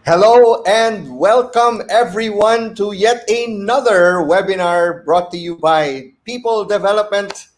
Hello and welcome everyone to yet another webinar brought to you by People Development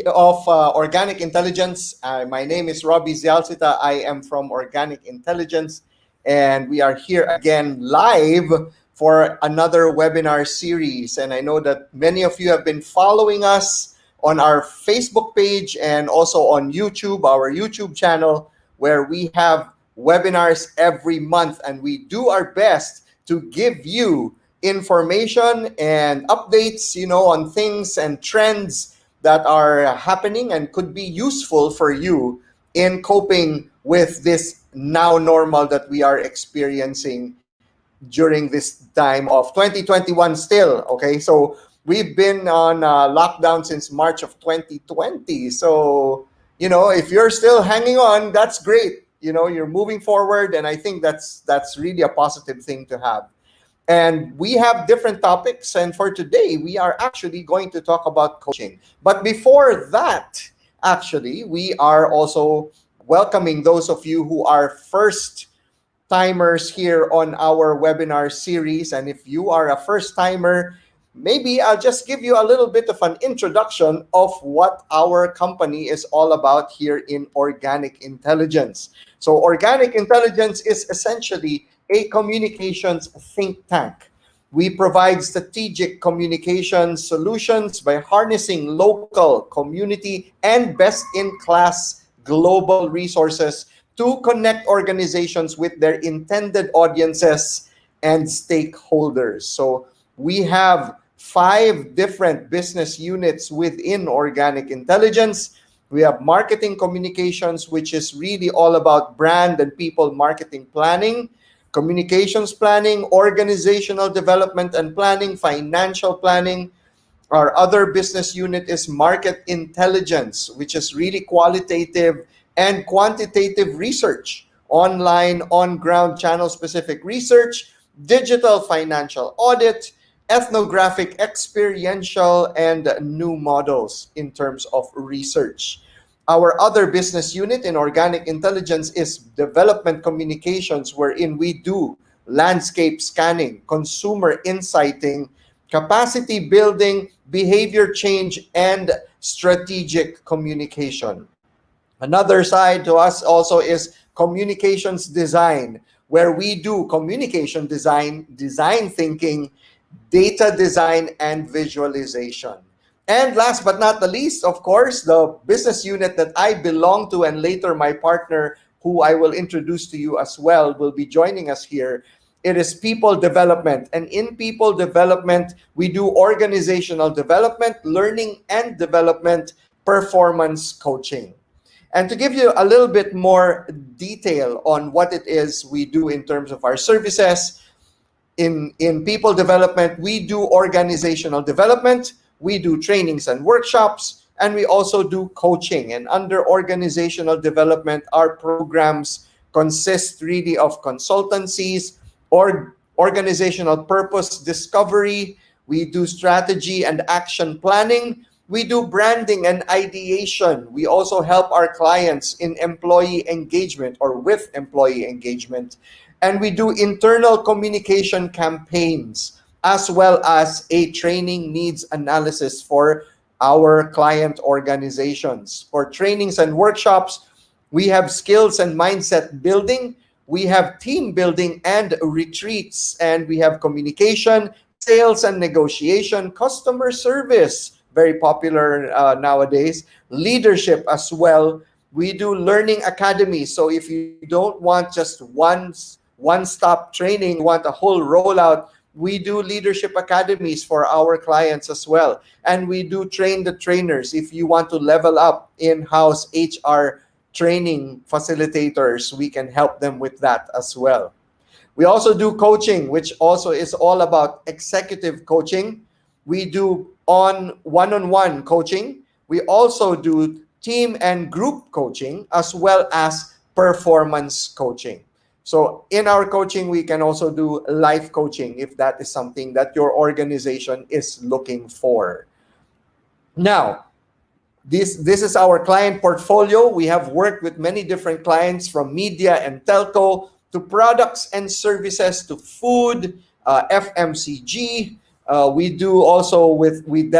of Organic Intelligence. My name is Robbie Zialcita. I am from Organic Intelligence, and we are here again live for another webinar series. And I know that many of you have been following us on our Facebook page and also on YouTube, our YouTube channel, where we have webinars every month, and we do our best to give you information and updates, on things and trends that are happening and could be useful for you in coping with this now normal that we are experiencing during this time of 2021 still. Okay, so we've been on lockdown since March of 2020. So, if you're still hanging on, that's great. You're moving forward, and I think that's really a positive thing to have. And we have different topics, and for today we are actually going to talk about coaching. But before that, actually, we are also welcoming those of you who are first timers here on our webinar series. And if you are a first timer, maybe I'll just give you a little bit of an introduction of what our company is all about here in Organic Intelligence. So Organic Intelligence is essentially a communications think tank. We provide strategic communication solutions by harnessing local, community, and best-in-class global resources to connect organizations with their intended audiences and stakeholders. So we have 5 different business units within Organic Intelligence. We have marketing communications, which is really all about brand and people marketing planning, communications planning, organizational development and planning, financial planning. Our other business unit is market intelligence, which is really qualitative and quantitative research, online, on-ground, channel-specific research, digital financial audit, ethnographic, experiential, and new models in terms of research. Our other business unit in Organic Intelligence is development communications, wherein we do landscape scanning, consumer insighting, capacity building, behavior change, and strategic communication. Another side to us also is communications design, where we do communication design, design thinking, data design, and visualization. And last but not the least, of course, the business unit that I belong to, and later my partner, who I will introduce to you as well, will be joining us here. It is people development. And in people development, we do organizational development, learning and development, performance coaching. And to give you a little bit more detail on what it is we do in terms of our services, in people development, we do organizational development, we do trainings and workshops, and we also do coaching. And under organizational development, our programs consist really of consultancies or organizational purpose discovery. We do strategy and action planning. We do branding and ideation. We also help our clients in employee engagement or with employee engagement. And we do internal communication campaigns, as well as a training needs analysis for our client organizations. For trainings and workshops, we have skills and mindset building. We have team building and retreats, and we have communication, sales and negotiation, customer service, very popular nowadays, leadership as well. We do learning academies. So if you don't want just one-stop training, you want a whole rollout, we do leadership academies for our clients as well. And we do train the trainers. If you want to level up in-house HR training facilitators, we can help them with that as well. We also do coaching, which also is all about executive coaching. We do one-on-one coaching. We also do team and group coaching as well as performance coaching. So in our coaching, we can also do life coaching if that is something that your organization is looking for. Now, this is our client portfolio. We have worked with many different clients, from media and telco to products and services to food, FMCG. We do also we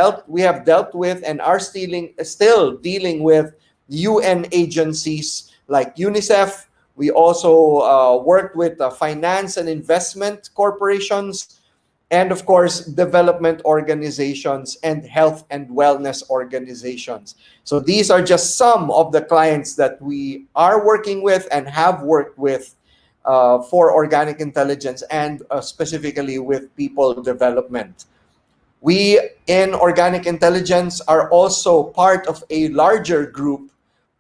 have dealt with and are still dealing with UN agencies like UNICEF. We also worked with finance and investment corporations, and of course, development organizations and health and wellness organizations. So these are just some of the clients that we are working with and have worked with for organic intelligence, and specifically with people development. We in organic intelligence are also part of a larger group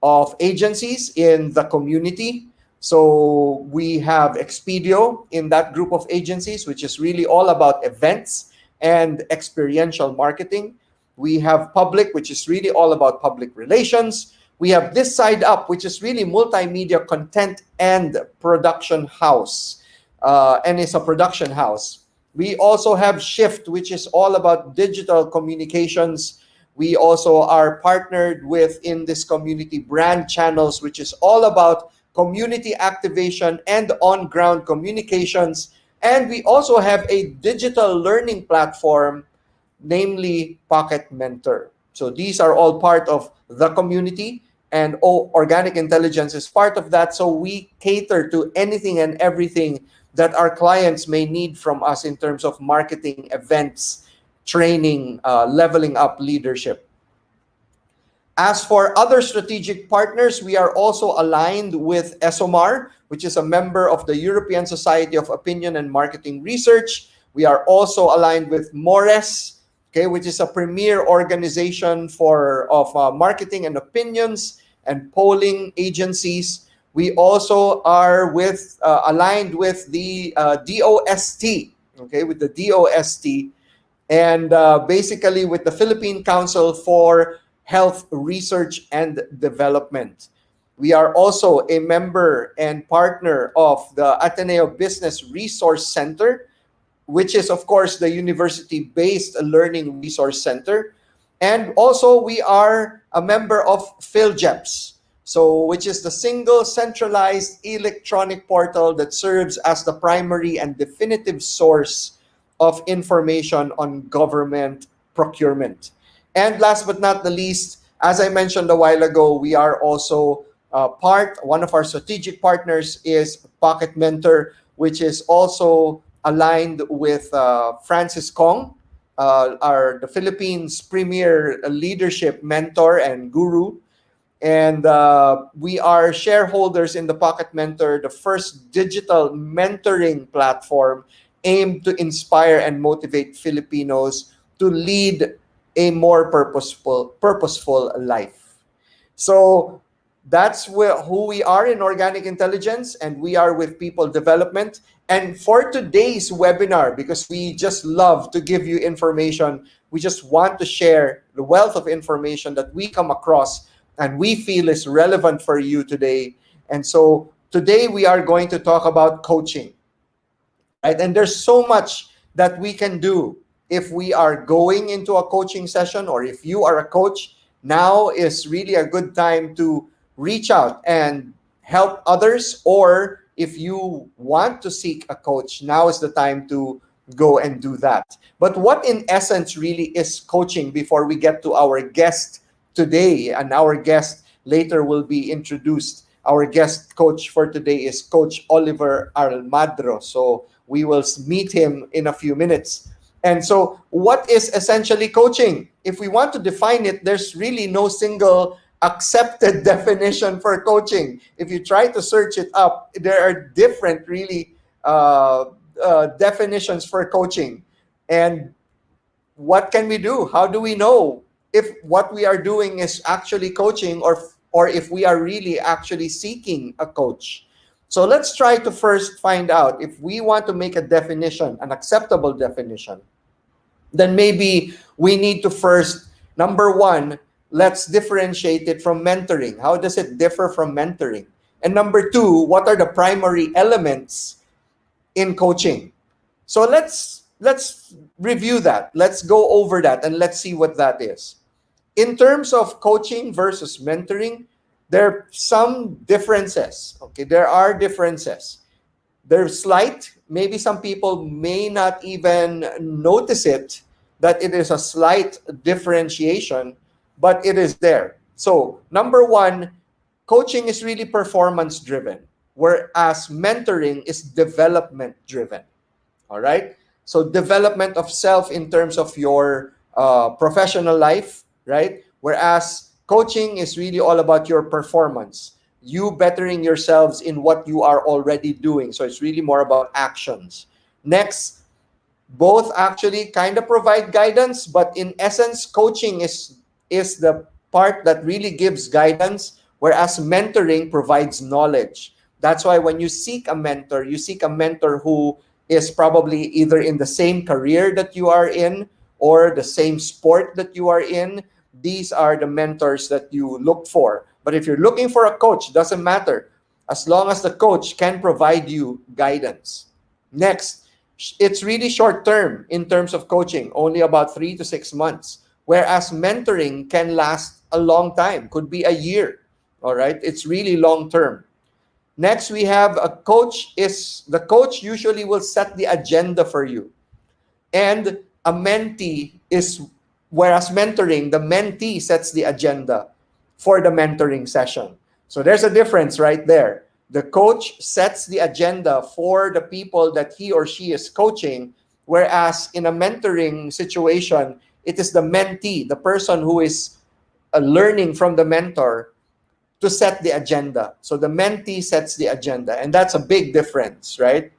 of agencies in the community. So we have Expedio in that group of agencies, which is really all about events and experiential marketing. We have Public, which is really all about public relations. We have This Side Up, which is really multimedia content and production house, and it's a production house. We also have Shift, which is all about digital communications. We also are partnered with in this community brand channels, which is all about community activation and on-ground communications. And we also have a digital learning platform, namely Pocket Mentor. So these are all part of the community, and organic intelligence is part of that. So we cater to anything and everything that our clients may need from us in terms of marketing, events, training, leveling up leadership. As for other strategic partners, we are also aligned with ESOMAR, which is a member of the European Society of Opinion and Marketing Research. We are also aligned with MORES, okay, which is a premier organization of marketing and opinions and polling agencies. We also are aligned with the DOST, okay, with the DOST, and basically with the Philippine Council for Health Research and Development. We are also a member and partner of the Ateneo Business Resource Center, which is, of course, the university-based learning resource center. And also, we are a member of PhilJEPS, which is the single centralized electronic portal that serves as the primary and definitive source of information on government procurement. And last but not the least, as I mentioned a while ago, we are also one of our strategic partners is Pocket Mentor, which is also aligned with Francis Kong, the Philippines' premier leadership mentor and guru. And we are shareholders in the Pocket Mentor, the first digital mentoring platform aimed to inspire and motivate Filipinos to lead a more purposeful life. So that's who we are in organic intelligence, and we are with people development. And for today's webinar, because we just love to give you information, we just want to share the wealth of information that we come across and we feel is relevant for you today. And so today we are going to talk about coaching, right? And there's so much that we can do if we are going into a coaching session, or if you are a coach. Now is really a good time to reach out and help others, or if you want to seek a coach, now is the time to go and do that. But what in essence really is coaching, before we get to our guest today, and our guest later will be introduced Our guest coach for today is Coach Oliver Almadro. So we will meet him in a few minutes. And so, what is essentially coaching? If we want to define it, there's really no single accepted definition for coaching. If you try to search it up, there are different, really, definitions for coaching. And what can we do? How do we know if what we are doing is actually coaching, or if we are really actually seeking a coach? So let's try to first find out if we want to make a definition, an acceptable definition. Then maybe we need to first, number one, let's differentiate it from mentoring. How does it differ from mentoring? And number two, what are the primary elements in coaching? So let's review that. Let's go over that and let's see what that is. In terms of coaching versus mentoring, there are some differences. Okay, there are differences. They're slight. Maybe some people may not even notice it, that it is a slight differentiation, but it is there. So, number one, coaching is really performance driven, whereas mentoring is development driven. All right. So development of self in terms of your professional life, right? Whereas coaching is really all about your performance, you bettering yourselves in what you are already doing. So it's really more about actions. Next, both actually kind of provide guidance, but in essence, coaching is the part that really gives guidance, whereas mentoring provides knowledge. That's why when you seek a mentor who is probably either in the same career that you are in or the same sport that you are in. These are the mentors that you look for. But if you're looking for a coach, doesn't matter, as long as the coach can provide you guidance. Next, it's really short term in terms of coaching, only about 3 to 6 months, whereas mentoring can last a long time, could be a year. All right, it's really long term. Next, we have a coach. Is the coach usually will set the agenda for you, and a mentee is, whereas mentoring, the mentee sets the agenda for the mentoring session. So there's a difference right there. The coach sets the agenda for the people that he or she is coaching, whereas in a mentoring situation, it is the mentee, the person who is learning from the mentor, to set the agenda. So the mentee sets the agenda, and that's a big difference, right?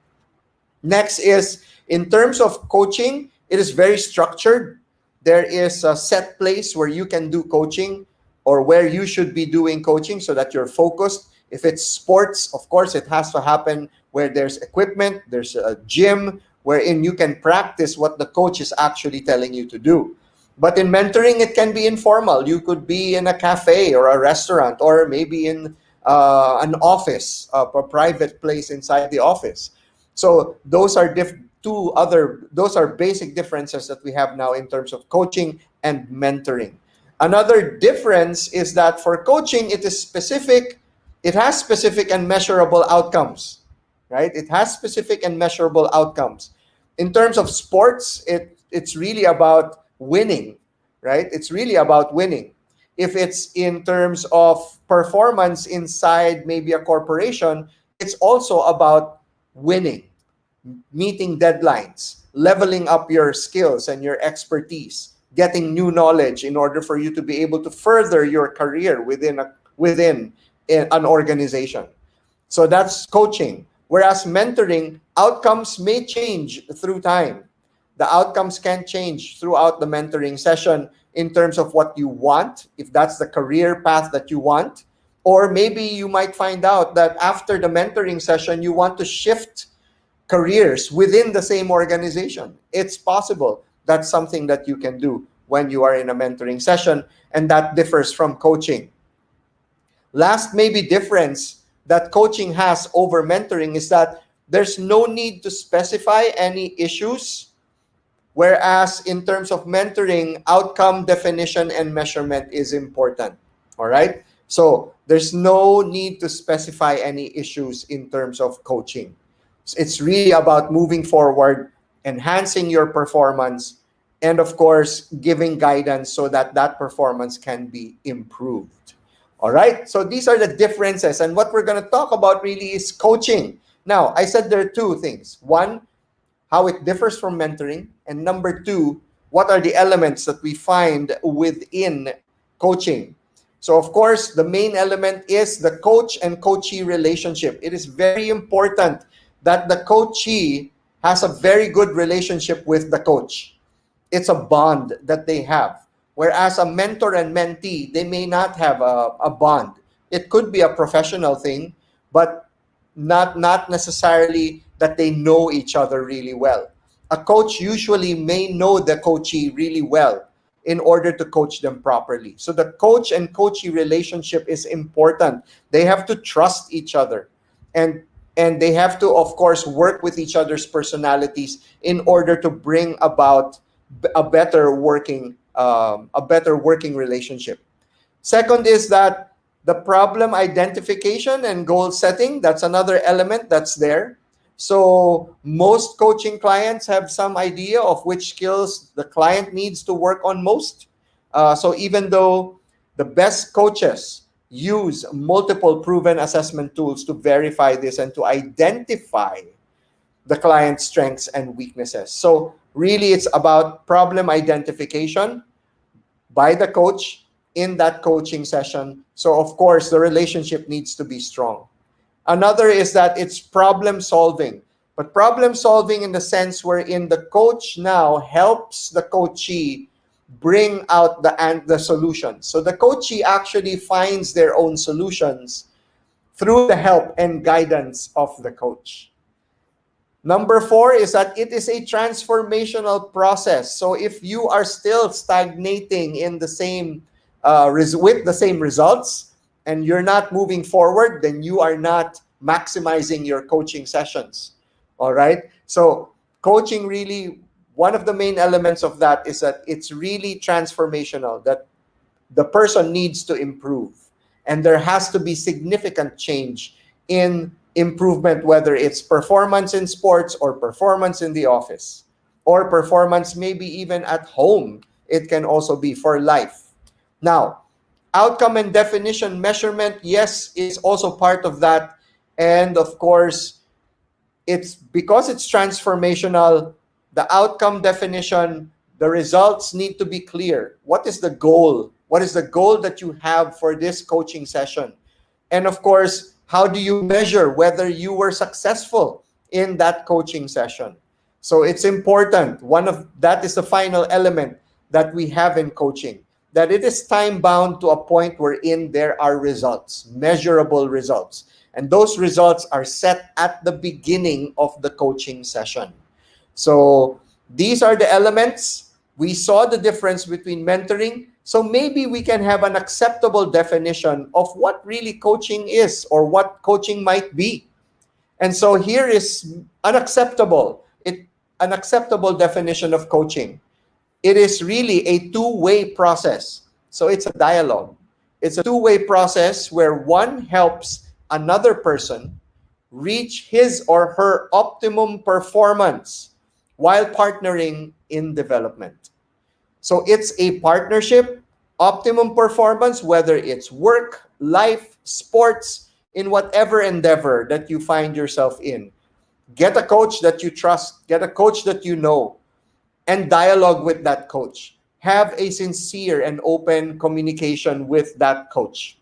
Next is, in terms of coaching, it is very structured. There is a set place where you can do coaching, or where you should be doing coaching, so that you're focused. If it's sports, of course, it has to happen where there's equipment, there's a gym, wherein you can practice what the coach is actually telling you to do. But in mentoring, it can be informal. You could be in a cafe or a restaurant, or maybe in an office, a private place inside the office. So those are those are basic differences that we have now in terms of coaching and mentoring. Another difference is that for coaching, it is specific. It has specific and measurable outcomes, right? It has specific and measurable outcomes. In terms of sports, it's really about winning, right? It's really about winning. If it's in terms of performance inside maybe a corporation, it's also about winning, meeting deadlines, leveling up your skills and your expertise, getting new knowledge in order for you to be able to further your career within an organization. So that's coaching. Whereas mentoring, outcomes may change through time. The outcomes can change throughout the mentoring session in terms of what you want, if that's the career path that you want. Or maybe you might find out that after the mentoring session, you want to shift careers within the same organization. It's possible. That's something that you can do when you are in a mentoring session, and that differs from coaching. Last maybe difference that coaching has over mentoring is that there's no need to specify any issues, whereas in terms of mentoring, outcome definition and measurement is important. All right? So there's no need to specify any issues in terms of coaching. It's really about moving forward, enhancing your performance, and of course, giving guidance so that that performance can be improved. All right, so these are the differences, and what we're going to talk about really is coaching. Now, I said there are two things. One, how it differs from mentoring, and number two, what are the elements that we find within coaching. So, of course, the main element is the coach and coachee relationship. It is very important that the coachee has a very good relationship with the coach. It's a bond that they have. Whereas a mentor and mentee, they may not have a bond. It could be a professional thing, but not necessarily that they know each other really well. A coach usually may know the coachee really well in order to coach them properly. So the coach and coachee relationship is important. They have to trust each other, and they have to, of course, work with each other's personalities in order to bring about a better working relationship. Second is that the problem identification and goal setting, that's another element that's there. So most coaching clients have some idea of which skills the client needs to work on most. So even though the best coaches use multiple proven assessment tools to verify this and to identify the client's strengths and weaknesses. So really it's about problem identification by the coach in that coaching session. So of course the relationship needs to be strong. Another is that it's problem solving, but problem solving in the sense wherein the coach now helps the coachee bring out the solutions. So the coachee actually finds their own solutions through the help and guidance of the coach. Number four is that it is a transformational process. So if you are still stagnating in the same with the same results and you're not moving forward, then you are not maximizing your coaching sessions. All right. So coaching really, one of the main elements of that is that it's really transformational, that the person needs to improve. And there has to be significant change in improvement, whether it's performance in sports or performance in the office or performance maybe even at home. It can also be for life. Now, outcome and definition measurement, yes, is also part of that. And of course, it's because it's transformational, the outcome definition, the results need to be clear. What is the goal? What is the goal that you have for this coaching session? And of course, how do you measure whether you were successful in that coaching session? So it's important. One of that is the final element that we have in coaching, that it is time bound to a point wherein there are results, measurable results. And those results are set at the beginning of the coaching session. So these are the elements. We saw the difference between mentoring. So maybe we can have an acceptable definition of what really coaching is or what coaching might be. And so here is an acceptable definition of coaching. It is really a two-way process. So it's a dialogue. It's a two-way process where one helps another person reach his or her optimum performance while partnering in development. So it's a partnership, optimum performance, whether it's work, life, sports, in whatever endeavor that you find yourself in. Get a coach that you trust, get a coach that you know, and dialogue with that coach. Have a sincere and open communication with that coach.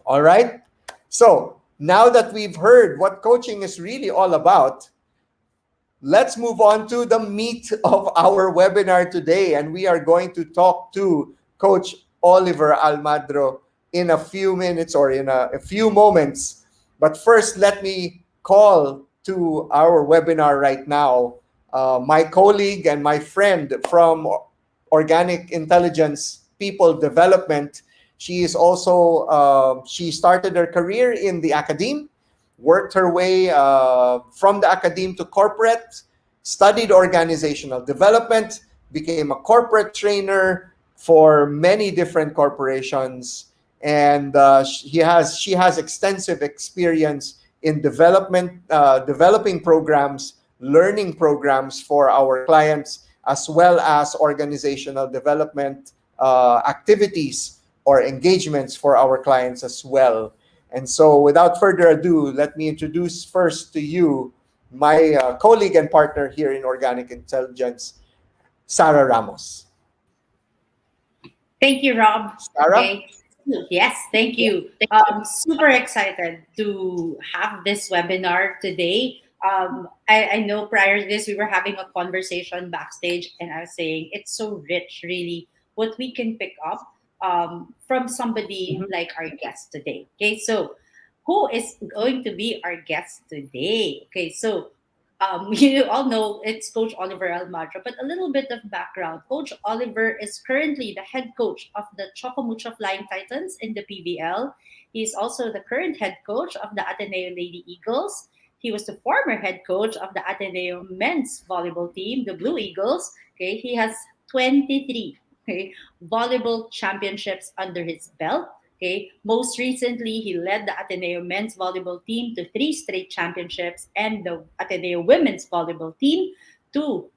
All right? So now that we've heard what coaching is really all about, let's move on to the meat of our webinar today. And we are going to talk to Coach Oliver Almadro in a few minutes or in a few moments. But first, let me call to our webinar right now my colleague and my friend from Organic Intelligence People Development. She is also, she started her career in the academe, worked her way from the academe to corporate, studied organizational development, became a corporate trainer for many different corporations, and she has extensive experience in developing programs, learning programs for our clients, as well as organizational development activities or engagements for our clients as well. And so, without further ado, let me introduce first to you my colleague and partner here in Organic Intelligence, Sarah Ramos. Thank you, Rob. Sarah? Okay. Yes, thank you. Super excited to have this webinar today. I know prior to this, we were having a conversation backstage, and I was saying it's so rich, really, what we can pick up from somebody Mhm. like our guest today. Okay, so who is going to be our guest today? Okay, so you all know it's Coach Oliver Almadro, but a little bit of background. Coach Oliver is currently the head coach of the Choco Mucho Flying Titans in the PBL. He is also the current head coach of the Ateneo Lady Eagles. He was the former head coach of the Ateneo men's volleyball team, the Blue Eagles. Okay, he has 23 okay, volleyball championships under his belt. Okay. Most recently, he led the Ateneo men's volleyball team to three straight championships and the Ateneo women's volleyball team to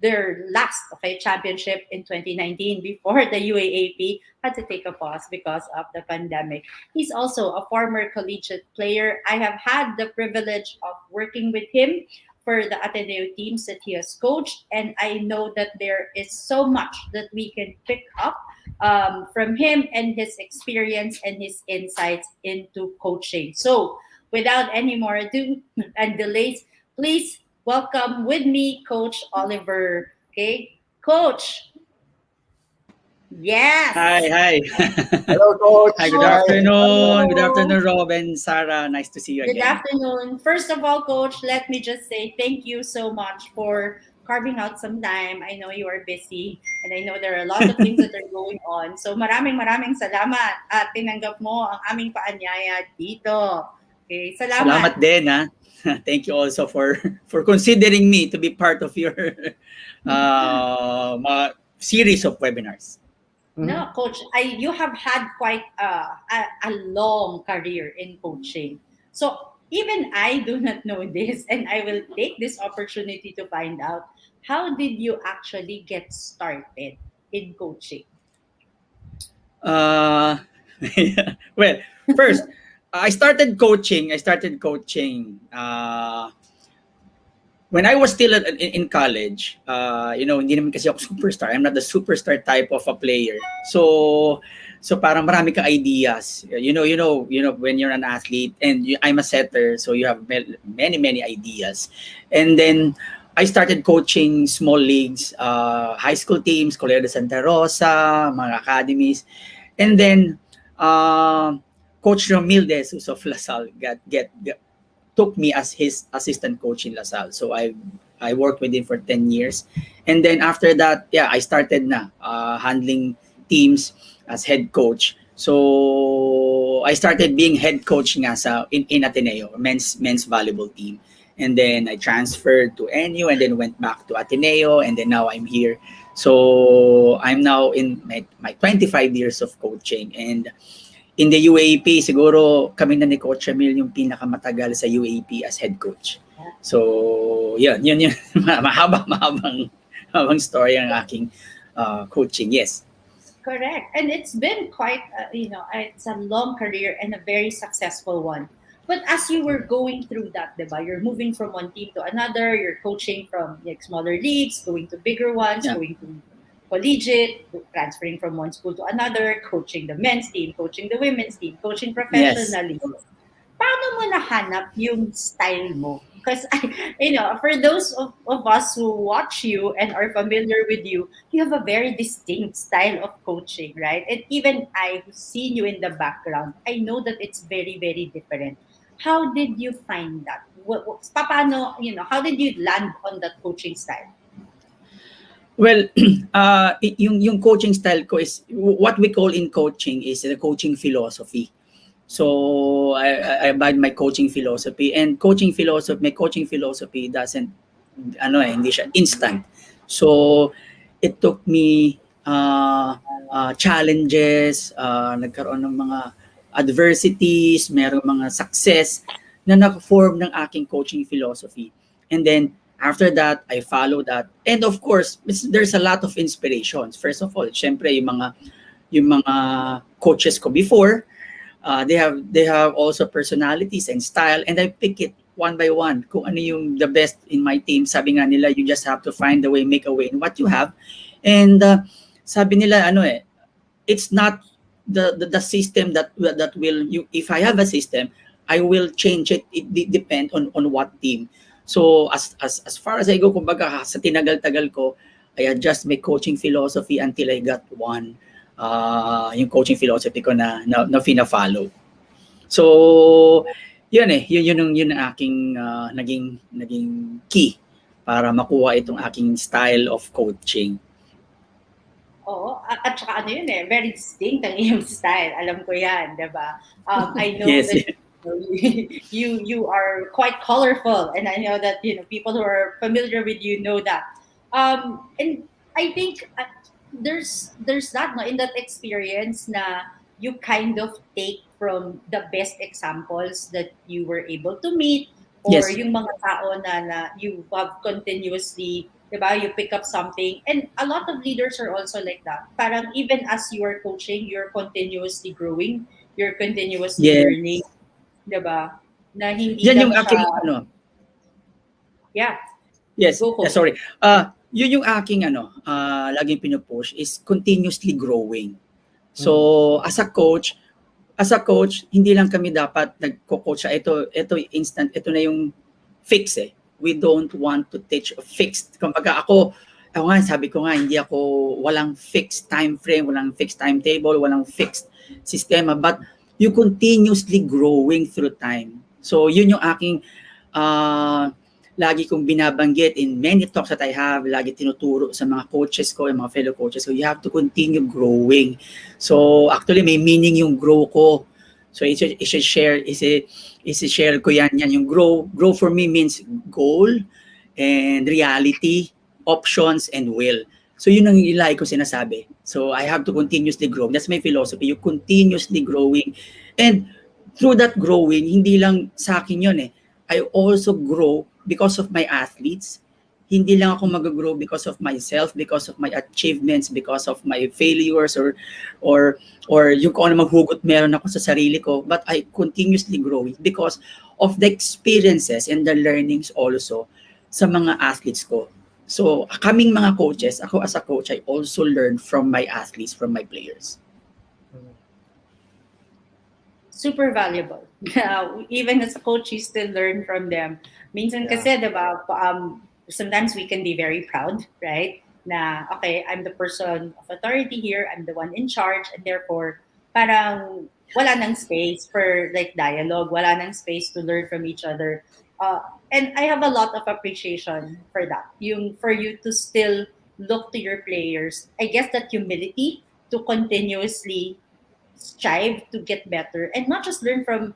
their last okay, championship in 2019 before the UAAP had to take a pause because of the pandemic. He's also a former collegiate player. I have had the privilege of working with him for the Ateneo teams that he has coached, and I know that there is so much that we can pick up from him and his experience and his insights into coaching. So, without any more ado and delays, please welcome with me Coach Oliver. Okay, Coach. Hi, Yes. hi. Hello, Hi, Coach. good Hi. afternoon. Good Hello. afternoon, Rob and Sarah. Nice to see you Good again. afternoon. First of all, Coach, let me just say thank you so much for carving out some time. I know you are busy and I know there are a lot of things that are going on. So maraming salamat at tinanggap mo ang aming paanyaya dito. Okay, Salamat salamat. din, ha. Thank you also for considering me to be part of your series of webinars. Mhm. No, Coach, you have had quite a long career in coaching. So even I do not know this, and I will take this opportunity to find out how did you actually get started in coaching? Uh, well, first, I started coaching. When I was still in college, hindi naman kasi ako superstar. I'm not the superstar type of a player. So parang marami kang ideas. When you're an athlete and I'm a setter, so you have many ideas. And then I started coaching small leagues, high school teams, Colegio de Santa Rosa, mga academies. And then Coach Romil De Jesus of LaSalle took me as his assistant coach in LaSalle. So I worked with him for 10 years. And then after that, yeah, I started na handling teams as head coach. So I started being head coach nga in Ateneo, men's volleyball team. And then I transferred to NU and then went back to Ateneo and then now I'm here. So I'm now in my 25 years of coaching, and in the UAP, siguro kami na ni Coach Emil yung pinakamatagal sa UAP as head coach. So, yun. mahabang story ang aking coaching. Yes. Correct. And it's been quite, it's a long career and a very successful one. But as you were going through that, diba, you're moving from one team to another, you're coaching from like smaller leagues, going to bigger ones, Yeah. going to collegiate, transferring from one school to another, coaching the men's team, coaching the women's team, coaching Yes. professionally. Paano mo nahanap yung style mo? Because, for those of us who watch you and are familiar with you, you have a very distinct style of coaching, right? And even I, who've seen you in the background, I know that it's very, very different. How did you find that? Paano, how did you land on that coaching style? Well, yung coaching style ko is what we call in coaching is the coaching philosophy. So I abide my coaching philosophy, and my coaching philosophy doesn't hindi siya instant. So it took me challenges, nagkaroon ng mga adversities, merong mga success na naka-form ng aking coaching philosophy. And then after that, I follow that. And of course, there's a lot of inspirations. First of all, syempre yung yung mga coaches ko before. They have also personalities and style, and I pick it one by one kung ano yung the best in my team. Sabi nga nila, you just have to find a way, make a way in what you have. And sabi nila, it's not the system that will you. If I have a system, I will change it. It depend on what team. So as far as I go, kumbaga sa tinagal-tagal ko, I adjust my coaching philosophy until I got one. Yung coaching philosophy ko na fina-follow. So yun ang aking naging key para makuha itong aking style of coaching. Oo, at saka very distinct ang iyong style. Alam ko yan, di ba? I know Yes. that you are quite colorful, and I know that people who are familiar with you know that. And I think there's that no in that experience na you kind of take from the best examples that you were able to meet, or Yes. yung mga tao na you have continuously, diba, you pick up something. And a lot of leaders are also like that. Parang even as you are coaching, you're continuously growing, you're continuously Yes. learning, diba? Na hindi Yan lang yung siya, aking yeah, Yes, go for it. sorry. Yun yung aking laging pinupush is continuously growing. So, as a coach, hindi lang kami dapat nagko-coach ito instant, ito na yung fix eh. We don't want to teach a fixed. Kumbaga ako nga, sabi ko nga, hindi ako, walang fixed time frame, walang fixed timetable, walang fixed sistema, but you continuously growing through time. So, yun yung aking lagi kong binabanggit in many talks that I have, lagi tinuturo sa mga coaches ko, yung mga fellow coaches. So you have to continue growing. So actually may meaning yung grow ko. So i-share ko yan. Yung grow for me means goal and reality, options and will. So yun ang ilay ko sinasabi. So I have to continuously grow. That's my philosophy. You continuously growing. And through that growing, hindi lang sa akin yun eh. I also grow because of my athletes. Hindi lang ako mag-grow because of myself, because of my achievements, because of my failures or yung kung ano maghugot meron ako sa sarili ko, but I continuously growing because of the experiences and the learnings also sa mga athletes ko. So, kaming mga coaches, ako as a coach, I also learn from my athletes, from my players. Super valuable. Even as a coach, you still learn from them. Minsan kasi, diba, sometimes we can be very proud, right? Na, okay, I'm the person of authority here, I'm the one in charge, and therefore, parang wala nang space for like dialogue, wala nang space to learn from each other. And I have a lot of appreciation for that. Yung for you to still look to your players, I guess that humility to continuously strive to get better and not just learn from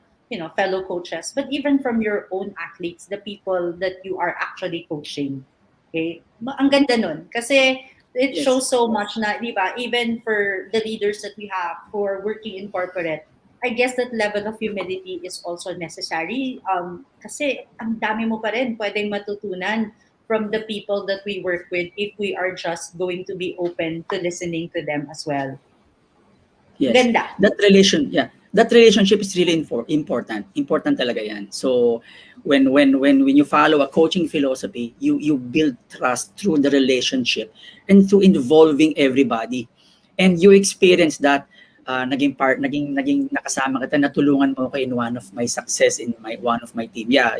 fellow coaches, but even from your own athletes, the people that you are actually coaching. Okay, ang ganda nun kasi it Yes. shows so much na, di ba, even for the leaders that we have who are working in corporate, I guess that level of humility is also necessary, kasi ang dami mo pa rin pwedeng matutunan from the people that we work with if we are just going to be open to listening to them as well. Yes. Ganda. That relationship is really important. Important talaga yan. So when you follow a coaching philosophy, you build trust through the relationship and through involving everybody. And you experience that naging nakasama kita, natulungan mo ko in one of my success in one of my team. Yeah,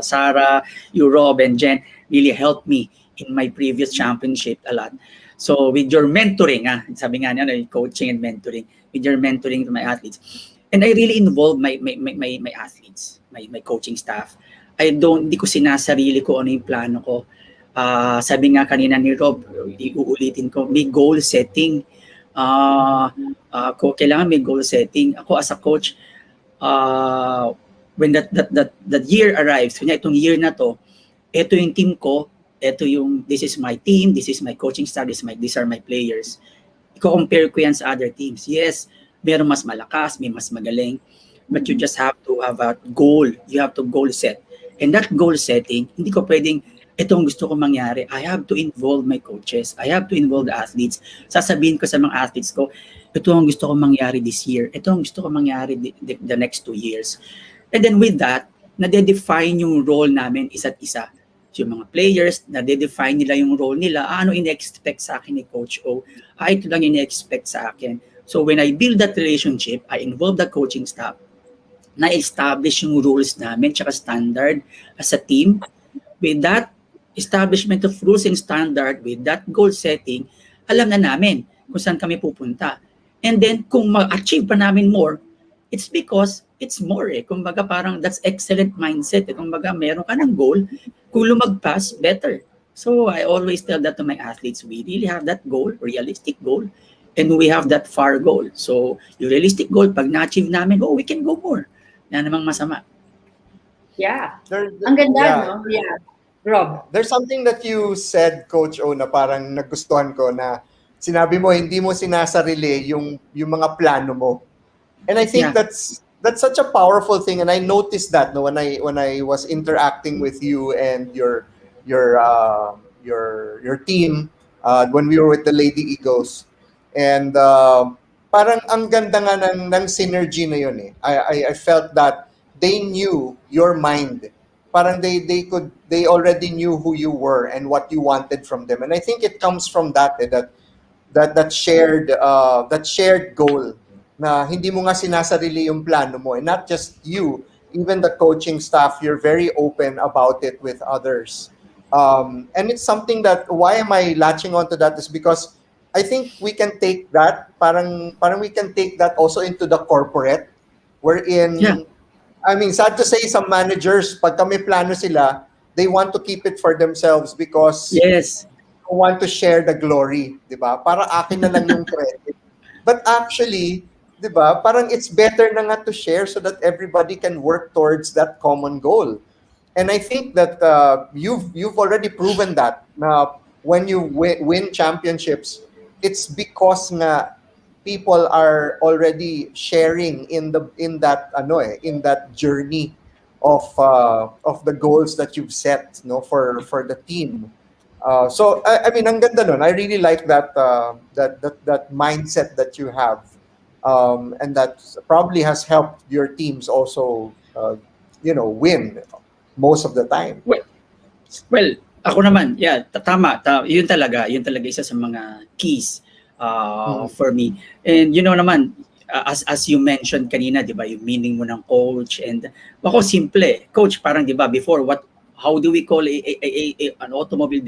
Sarah, you, Rob, and Jen really helped me in my previous championship a lot. So with your mentoring, sabi nga niya, coaching and mentoring, with your mentoring to my athletes, and I really involve my athletes, my coaching staff. Hindi ko sinasarili ko ano yung plano ko. Sabi nga kanina ni Rob, iuulitin ko, may goal setting. Kailangan may goal setting. Ako as a coach, when that year arrives, kanya itong year na to, ito yung team ko, this is my team, this is my coaching staff, these are my players. I-compare ko yan sa other teams. Yes, meron mas malakas, may mas magaling, but you just have to have a goal. You have to goal set. And that goal setting, hindi ko pwedeng ito ang gusto ko mangyari. I have to involve my coaches. I have to involve the athletes. Sasabihin ko sa mga athletes ko, ito ang gusto ko mangyari this year. Ito ang gusto ko mangyari the next 2 years. And then with that, nade-define yung role namin isa't isa. So yung mga players, nade-define nila yung role nila. Ano in-expect sa akin ni Coach O? Ito lang in-expect sa akin. So when I build that relationship, I involve the coaching staff, na-establish yung rules namin tsaka standard as a team. With that establishment of rules and standard, with that goal setting, alam na namin kung saan kami pupunta. And then, kung ma-achieve pa namin more, it's because it's more eh. Kumbaga parang that's excellent mindset. Kumbaga meron ka ng goal, kung lumagpas, better. So I always tell that to my athletes, we really have that goal, realistic goal, and we have that far goal. So yung realistic goal, pag na-achieve namin, we can go more. Na namang masama. Yeah. There, Ang ganda, yeah. no? Yeah. Rob. There's something that you said, Coach O, na parang nagustuhan ko na sinabi mo hindi mo sinasarili yung mga plano mo. And I think that's such a powerful thing, and I noticed that no, when I was interacting with you and your team when we were with the Lady Eagles. And parang ang ganda nga ng synergy na yun eh. I felt that they knew your mind. Parang they already knew who you were and what you wanted from them. And I think it comes from that that shared goal na hindi mo nga sinasarili yung plano mo, and not just you, even the coaching staff, you're very open about it with others. And it's something that, why am I latching onto that, is because I think we can take that, parang we can take that also into the corporate, wherein I mean, sad to say, some managers, pag kami plano sila, they want to keep it for themselves because they want to share the glory, di ba? Para akin na lang yung credit. But actually, di ba, parang it's better na nga to share so that everybody can work towards that common goal. And I think that you've already proven that na when you win championships, it's because nga people are already sharing in that journey of the goals that you've set, no, for the team. So I mean, ang ganda nun. I really like that mindset that you have, and that probably has helped your teams also, win most of the time. Well, ako naman, tama. Yun talaga isa sa mga keys for me. And naman, as you mentioned kanina, 'di ba, yung meaning mo ng coach, and ako simple, coach, parang 'di ba before, how do we call an automobile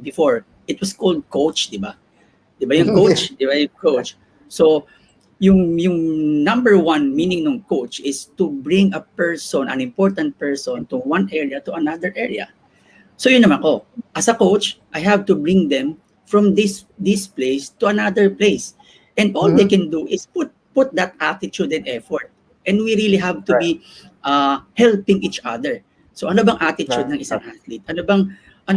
before? It was called coach, 'di ba? 'Di ba yung coach, 'di ba yung coach. So yung number one meaning ng coach is to bring an important person to one area to another area. So yun naman ko. As a coach, I have to bring them from this place to another place. And all they can do is put that attitude and effort. And we really have to be helping each other. So ano bang attitude ng isang athlete? Ano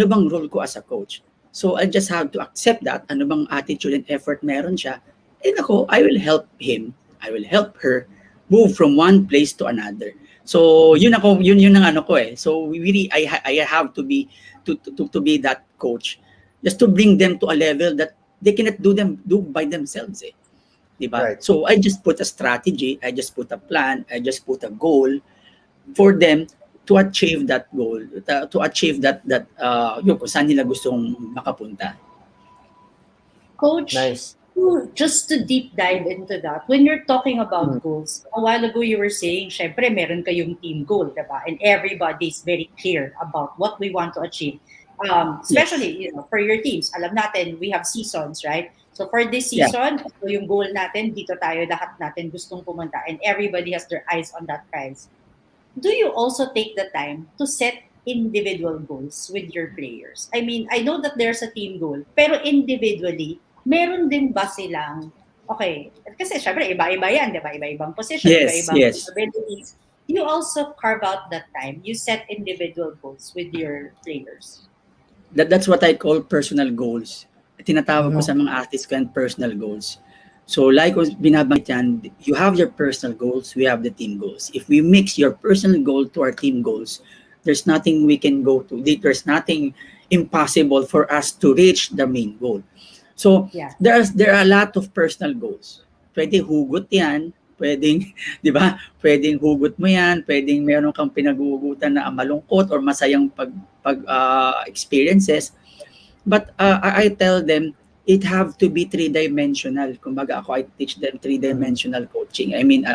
bang role ko as a coach? So I just have to accept that. Ano bang attitude and effort meron siya? And ako, I will help him. I will help her move from one place to another. So yun ang ano ko eh. So we really, I have to be that coach, just to bring them to a level that they cannot do by themselves eh. Diba? Right. So I just put a strategy, I just put a plan, I just put a goal for them to achieve that goal, to achieve that kung saan nila gustong makapunta. Coach, nice. Just to deep dive into that, when you're talking about goals, a while ago you were saying, syempre meron kayong team goal, diba? And everybody's very clear about what we want to achieve. Especially, for your teams, alam natin, we have seasons, right? So for this season, so yung goal natin, dito tayo, lahat natin gustong pumunta, and everybody has their eyes on that prize. Do you also take the time to set individual goals with your players? I mean, I know that there's a team goal, pero individually, meron din ba silang, okay, kasi syempre iba-iba yan, di ba? Iba-ibang position, iba-ibang capabilities. You also carve out that time. You set individual goals with your players. That's what I call personal goals. Tinatawag ko sa mga athletes ko yan personal goals. So like binabanggit yan, you have your personal goals, we have the team goals. If we mix your personal goal to our team goals, there's nothing we can go to. There's nothing impossible for us to reach the main goal. So Yeah. there are a lot of personal goals. Pwede hugot yan, pwedeng, di ba? Pwedeng hugot mo yan, pwedeng meron kang pinag-uugutan na malungkot or masayang experiences. But I tell them, it have to be three-dimensional. Kumbaga ako, I teach them three-dimensional coaching. I mean,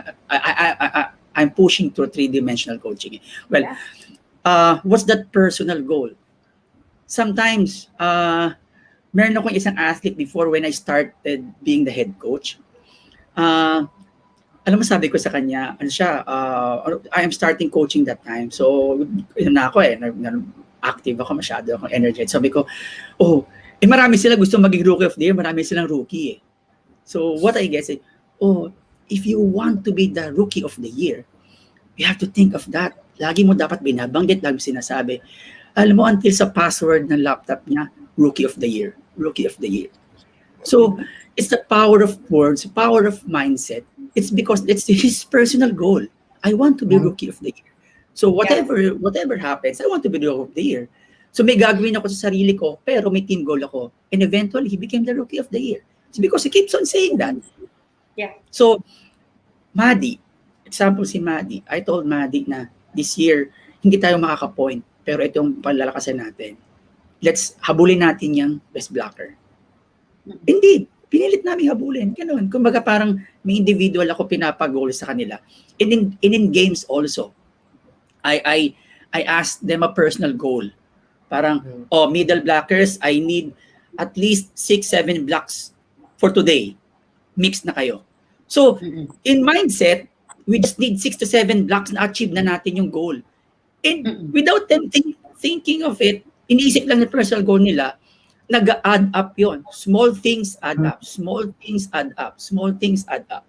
I'm pushing to three-dimensional coaching. Well, Yeah. What's that personal goal? Sometimes, meron akong isang athlete before when I started being the head coach. Alam mo sabi ko sa kanya, ano siya, I am starting coaching that time. So, yun na ako active ako, masyado akong energetic. Sabi ko, marami sila gusto maging rookie of the year, marami silang rookie eh. So, what I guess is, if you want to be the rookie of the year, you have to think of that. Lagi mo dapat binabanggit, lagi mo sinasabi. Alam mo, until sa password ng laptop niya, rookie of the year, rookie of the year. So, it's the power of words, power of mindset. It's because it's his personal goal. I want to be rookie of the year. So, whatever happens, I want to be the rookie of the year. So, may gagawin ako sa sarili ko, pero may team goal ako. And eventually, he became the rookie of the year. It's because he keeps on saying that. Yeah. So, Maddie, example si Maddie, I told Maddie na this year, hindi tayo makaka-point, pero ito yung palalakasan natin. Let's habulin natin yung best blocker. Indeed, pinilit namin habulin. Ganun. Kumbaga parang may individual ako pinapag-goal sa kanila. And in games also, I asked them a personal goal. Parang, middle blockers, I need at least 6-7 blocks for today. Mix na kayo. So, in mindset, we just need 6 to 7 blocks na achieve na natin yung goal. And without them thinking of it, iniisip lang yung personal goal nila, nag-add up yon. Small things add up. Small things add up. Small things add up.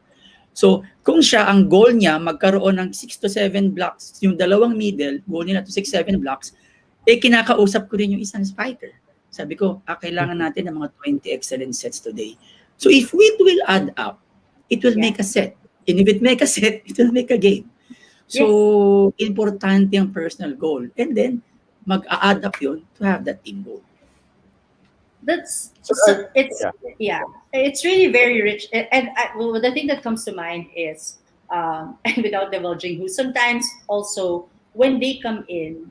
So, kung siya, ang goal niya, magkaroon ng 6 to 7 blocks, yung dalawang middle, goal niya to 6-7 blocks, kinakausap ko rin yung isang spiker. Sabi ko, kailangan natin ng mga 20 excellent sets today. So, if it will add up, it will make a set. And if it make a set, it will make a game. So, importante yung personal goal. And then, mag-a-add up yun to have that team goal. It's really very rich. And the thing that comes to mind is, without divulging who, sometimes also when they come in,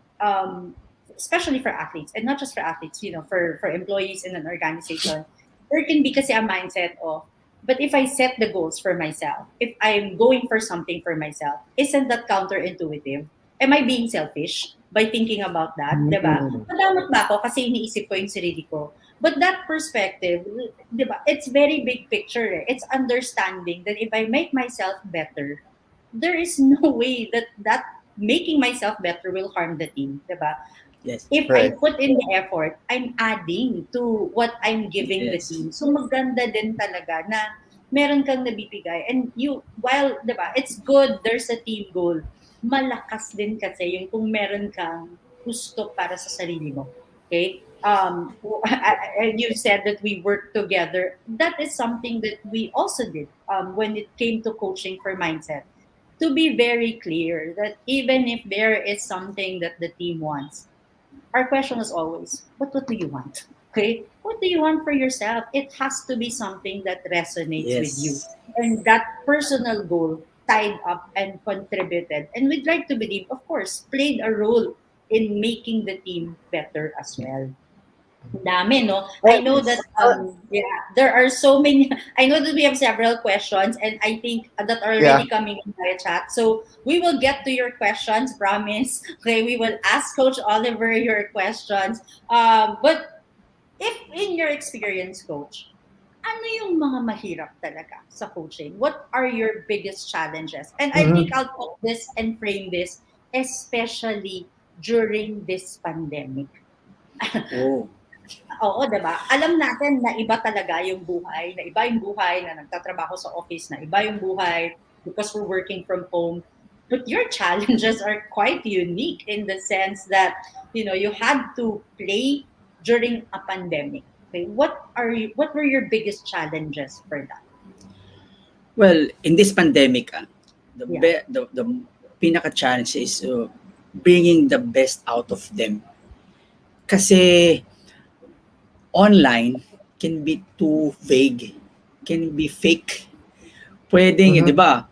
especially for athletes, and not just for athletes, for employees in an organization, there can be kasi a mindset of, but if I set the goals for myself, if I'm going for something for myself, isn't that counterintuitive? Am I being selfish by thinking about that? Diba? Madamot ba ako kasi iniisip ko yung sarili ko? But that perspective, diba, it's very big picture. It's understanding that if I make myself better, there is no way that making myself better will harm the team. Diba? Yes. If I put in the effort, I'm adding to what I'm giving the team. So maganda din talaga na meron kang nabibigay. And while, diba, it's good, there's a team goal. Malakas din kasi yung kung meron kang gusto para sa sarili mo. Okay? And you said that we worked together. That is something that we also did when it came to coaching for mindset. To be very clear that even if there is something that the team wants, our question is always, what do you want? Okay? What do you want for yourself? It has to be something that resonates with you. And that personal goal tied up and contributed. And we'd like to believe, of course, played a role in making the team better as well. Dami, no? I know that there are so many. I know that we have several questions, and I think that are already coming in via chat. So we will get to your questions, promise. Okay, we will ask Coach Oliver your questions. But if in your experience, Coach, ano yung mga mahirap talaga sa coaching? What are your biggest challenges? And I think I'll put this and frame this, especially during this pandemic. Oo, diba? Alam natin na iba talaga yung buhay, na nagtatrabaho sa office, na iba yung buhay because we're working from home. But your challenges are quite unique in the sense that, you had to play during a pandemic. Okay? What were your biggest challenges for that? Well, in this pandemic, the pinaka-challenge is bringing the best out of them. Kasi online can be too vague, can be fake. Pwedeng, di Mhm. ba,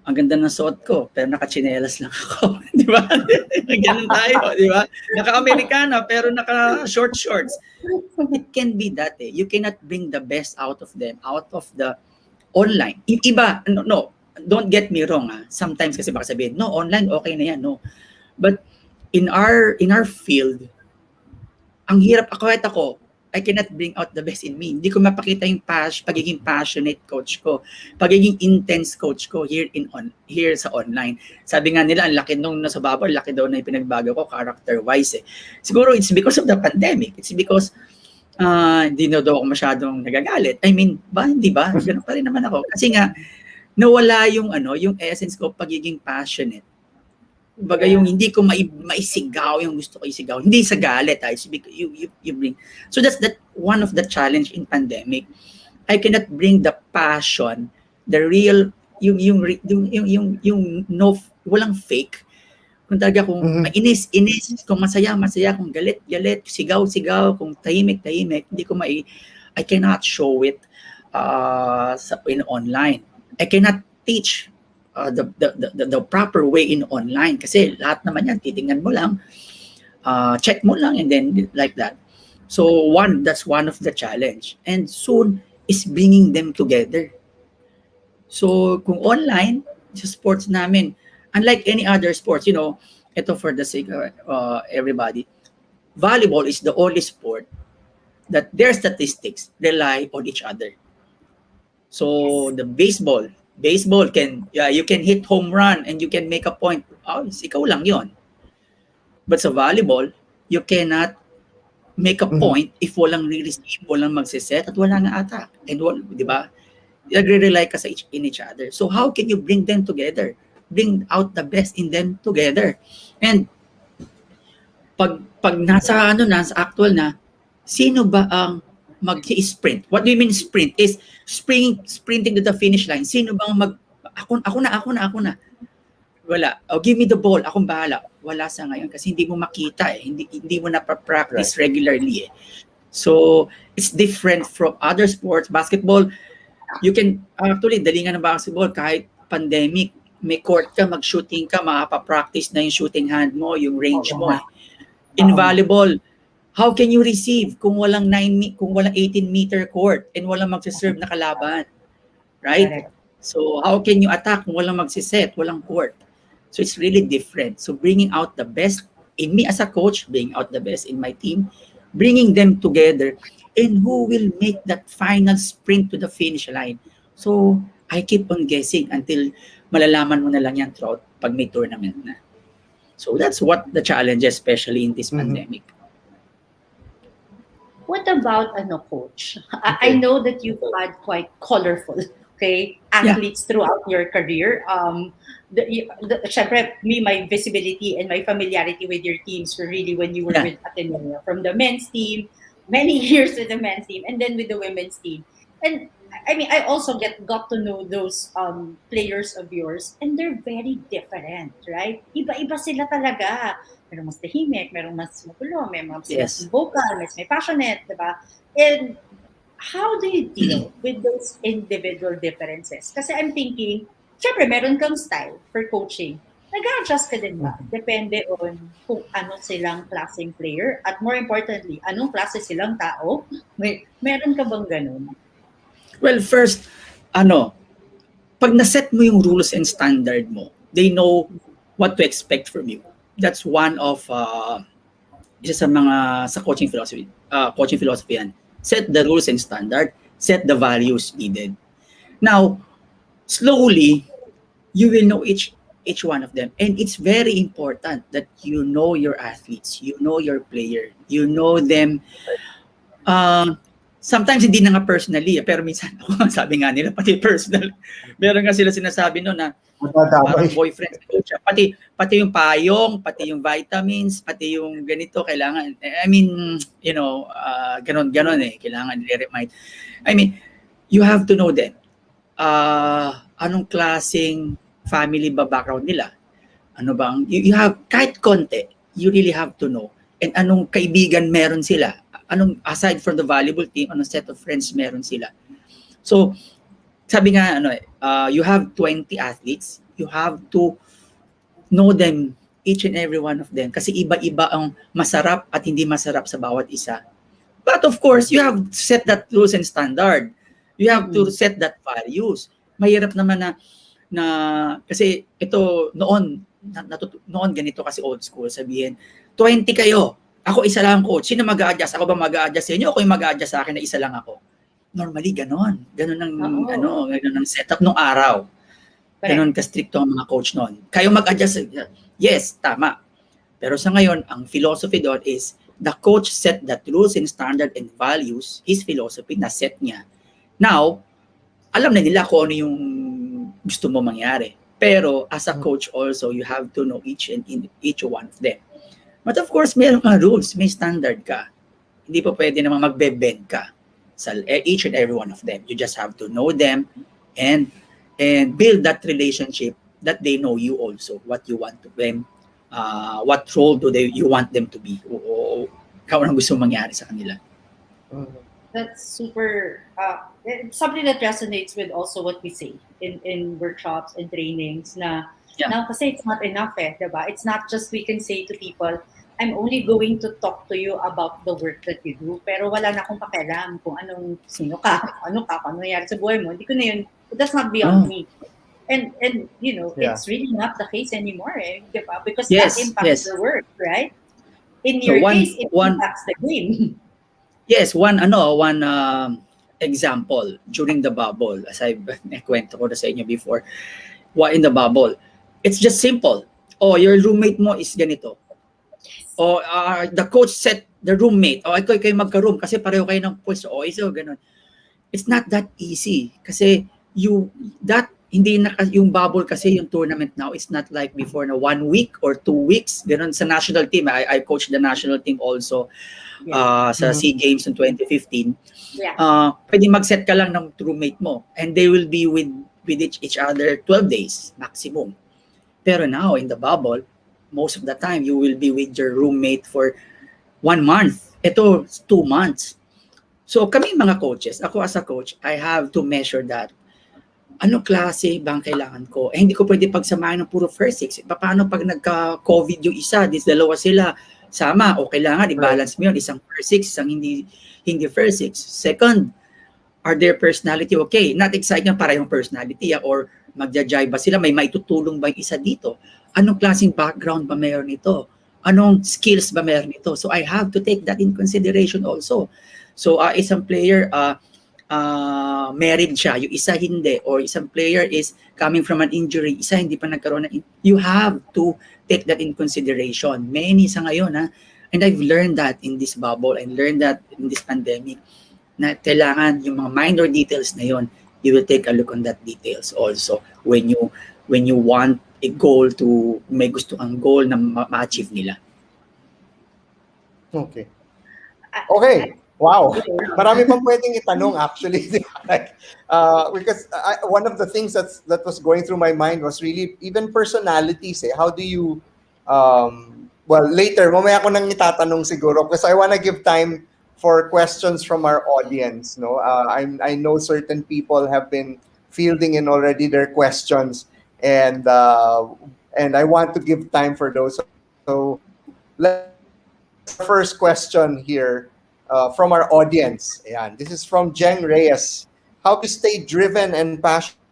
ang ganda ng suot ko, pero naka-chinelas lang ako. Di ba? Ganun tayo, di ba? Naka-Americana, pero naka-short shorts. It can be that eh. You cannot bring the best out of them, out of the online. Iba, no, don't get me wrong. Sometimes kasi baka sabihin, no, online, okay na yan, no. But in our field, ang hirap ako kahit ako, I cannot bring out the best in me. Hindi ko mapakita yung pagiging passionate coach ko, pagiging intense coach ko here sa online. Sabi nga nila, ang laki nung nasa baba, laki daw na yung pinagbago ko character-wise eh. Siguro it's because of the pandemic. It's because hindi na daw ako masyadong nagagalit. I mean, hindi ba? Ganun pa rin naman ako. Kasi nga, nawala yung essence ko, pagiging passionate. Baga yung hindi ko maisigaw yung gusto ko isigaw. Hindi sa galit, it's because you bring. So that's one of the challenge in pandemic. I cannot bring the passion, the real yung no, walang fake. Kung talaga kung mainis, kung masaya, kung galit, sigaw, kung tahimik, hindi ko I cannot show it in online. I cannot teach the proper way in online kasi lahat naman yan titingnan mo lang, check mo lang, and then like that. So that's one of the challenge, and soon is bringing them together. So kung online sa sports namin, unlike any other sports, ito for the sake of everybody, volleyball is the only sport that their statistics rely on each other. So the baseball you can hit home run and you can make a point. Ikaw lang yon. But sa volleyball, you cannot make a point if walang re-receive, walang magsiset, at walang attack. And di ba? Nagre-rely ka in each other. So how can you bring them together? Bring out the best in them together. And pag nasa actual na, sino ba ang mag-sprint? What do you mean sprint? Is sprinting to the finish line. Sino bang ako na. Wala. Give me the ball. Akong bahala. Wala sa ngayon kasi hindi mo makita eh. Hindi mo na-practice regularly eh. So, it's different from other sports. Basketball, you can, actually, dali nga ng basketball, kahit pandemic, may court ka, mag-shooting ka, makapapractice na yung shooting hand mo, yung range mo eh. In volleyball, how can you receive kung walang 18-meter court and walang magsiserve na kalaban? Right? So, how can you attack kung walang magsiset, walang court? So, it's really different. So, bringing out the best in me as a coach, bringing out the best in my team, bringing them together, and who will make that final sprint to the finish line. So, I keep on guessing until malalaman mo na lang yan throughout pag may tournament na. So, that's what the challenge, especially in this pandemic. What about coach? I know that you've had quite colorful athletes throughout your career. Syempre, my visibility and my familiarity with your teams were really when you were with Ateneo, from the men's team, many years with the men's team, and then with the women's team. And I mean, I also got to know those players of yours, and they're very different, right? Iba-iba sila talaga. Merong mas tahimik, merong mas magulo, may mas vocal, may passionate, diba? And how do you deal with those individual differences? Kasi I'm thinking, syempre, meron kang style for coaching. Nag-adjust ka din ba? Depende on kung ano silang klaseng player, at more importantly, anong klase silang tao. Meron ka bang ganun? Well, first, pag naset mo yung rules and standard mo, they know what to expect from you. That's one of isa sa coaching philosophy yan. Set the rules and standard, set the values needed. Now, slowly, you will know each one of them. And it's very important that you know your athletes, you know your player, you know them. Sometimes hindi na nga personally, pero minsan, sabi nga nila, pati personal. Meron nga sila sinasabi noon na parang boyfriend. Pati yung payong, pati yung vitamins, pati yung ganito, kailangan, I mean, ganon eh, kailangan i-remind. I mean, you have to know them. Anong klaseng family background nila? Ano bang, you have, kahit konti, you really have to know. and anong kaibigan meron sila, anong aside from the valuable team, anong set of friends meron sila. So sabi nga you have 20 athletes, you have to know them, each and every one of them, kasi iba-iba ang masarap at hindi masarap sa bawat isa. But of course, you have to set that rules and standard. You have to set that values. Mahirap naman na kasi ito noon ganito kasi old school, sabihin 20 kayo, ako isa lang coach, sino mag-a-adjust? Ako ba mag-a-adjust sa inyo o kayo mag-a-adjust sa akin na isa lang ako? Normally ganon ang ganon ang setup nung araw. Ganon ka-stricto ang mga coach noon. Kayo mag-adjust, yes, tama. Pero sa ngayon, ang philosophy doon is the coach set that rules and standard and values, his philosophy na set niya. Now, alam na nila kung ano yung gusto mo mangyari. Pero as a coach also, you have to know each one of them. But of course, mayroong mga rules, may standard ka. Hindi pa pwede naman magbe-bend ka sa each and every one of them. You just have to know them and build that relationship that they know you also, what you want to them, what role you want them to be, o ikaw ang gusto mangyari sa kanila. That's super, it's something that resonates with also what we say in workshops and trainings na now kasi it's not enough diba? It's not just we can say to people, I'm only going to talk to you about the work that you do, pero wala na akong pakialam kung sino ka, kung nangyari sa buhay mo, hindi ko na yun, that's not beyond me. And it's really not the case anymore, diba? Because that impacts the work, right? In your case, it impacts the game. Yes, one example during the bubble, as I kwento ko na sa inyo before, in the bubble, it's just simple. Oh, your roommate mo is ganito. O the coach set the roommate, ikaw kayo magka-room kasi pareho kayo ng pwesto, iso ganun. It's not that easy kasi hindi na yung bubble kasi yung tournament now, it's not like before na 1 week or 2 weeks ganun sa national team. I coached the national team also sa SEA Games in 2015. Pwede mag-set ka lang ng roommate mo and they will be with each other 12 days maximum. Pero now in the bubble, most of the time you will be with your roommate for 1 month. Ito 2 months. So kami mga coaches, ako as a coach, I have to measure that. Ano klase ba ang kailangan ko? Hindi ko pwede pagsamahin ng puro first six. Paano pag nagka-COVID yung isa, dalawa sila, sama, o kailangan i-balance mo yun, isang first six, isang hindi first six. Second, are their personality okay? Not excited para yung personality or magja-jive ba sila? May maitutulong ba yung isa dito? Anong klaseng background ba meron ito? Anong skills ba meron ito? So I have to take that in consideration also. So isang player, married siya, yung isa hindi, or isang player is coming from an injury, isa hindi pa nagkaroon you have to take that in consideration. Many sa ngayon, and I've learned that in this bubble, and learned that in this pandemic, na kailangan yung mga minor details na yon, you will take a look on that details also when you want a goal to, may gusto kang goal na ma-achieve nila. Okay. Wow. Marami pang pwedeng itanong actually. Because one of the things that was going through my mind was really even personalities. How do you, later, mamaya ko nang itatanong siguro because I want to give time for questions from our audience. No, I know certain people have been fielding in already their questions, and I want to give time for those. So let's first question here. From our audience. Ayan. This is from Jen Reyes. How to stay driven and passionate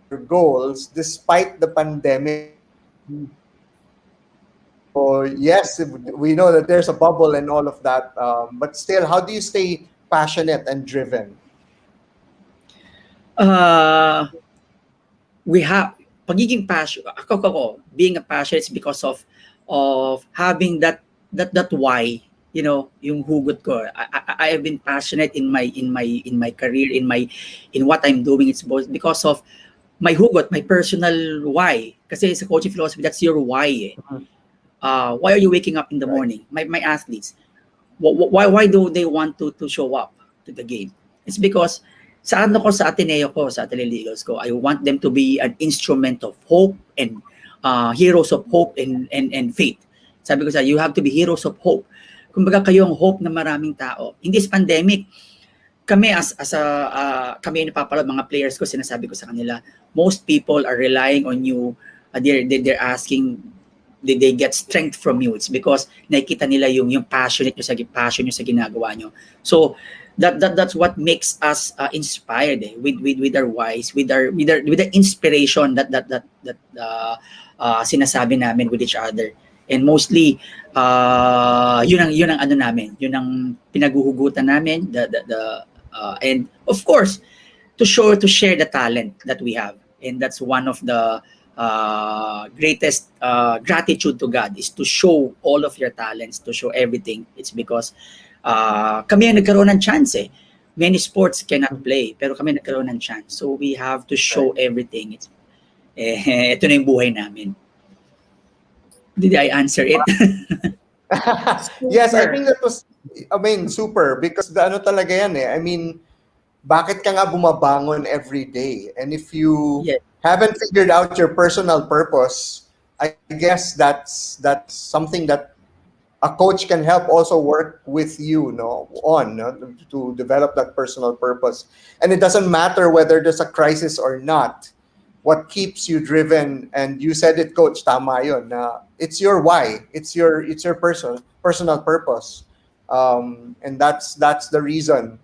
for goals despite the pandemic? So yes, we know that there's a bubble and all of that. But still, how do you stay passionate and driven? We have pagiging passionate. Ako, being a passionate is because of having that why. You know, yung hugot ko. I have been passionate in my career, in what I'm doing. It's both because of my hugot, my personal why. Kasi sa coaching philosophy, that's your why. Why are you waking up in the morning? My athletes, why do they want to show up to the game? It's because sa Ateneo Lady Eagles ko, I want them to be an instrument of hope and heroes of hope and faith Sabi ko sa you have to be heroes of hope. Kumbaga kayo ang hope ng maraming tao. In this pandemic, kami as a kami napapalad mga players ko, sinasabi ko sa kanila, most people are relying on you. They're asking, they get strength from you. It's because nakikita nila yung passion nyo sa ginagawa nyo. So that's what makes us inspired with our whys, with the inspiration that sinasabi namin with each other. And mostly yun ang ano namin, yun ang pinaguhugutan namin, and of course to share the talent that we have. And that's one of the greatest gratitude to God, is to show all of your talents, to show everything. It's because kami ang nagkaroon ng chance eh. Many sports cannot play, pero kami nagkaroon ng chance. So we have to show everything. Ito na yung buhay namin. Did I answer it? Yes, I think that was, I mean, super. Because ano talaga yan eh. I mean, bakit ka nga bumabangon every day? And if you Yes. haven't figured out your personal purpose, I guess that's something that a coach can help also work with you, to develop that personal purpose. And it doesn't matter whether there's a crisis or not. What keeps you driven, and you said it, Coach, tama yun, na it's your why, it's your personal purpose, and that's the reason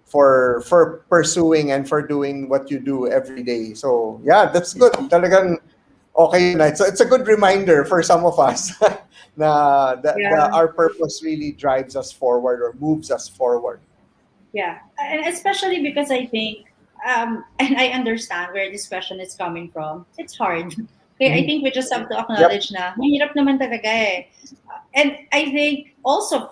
for pursuing and for doing what you do every day. So yeah, that's good. Talagang okay na. So it's a good reminder for some of us na our purpose really drives us forward or moves us forward. Yeah, and especially because I think, and I understand where this question is coming from. It's hard. Okay, I think we just have to acknowledge na mahirap naman talaga eh. And I think also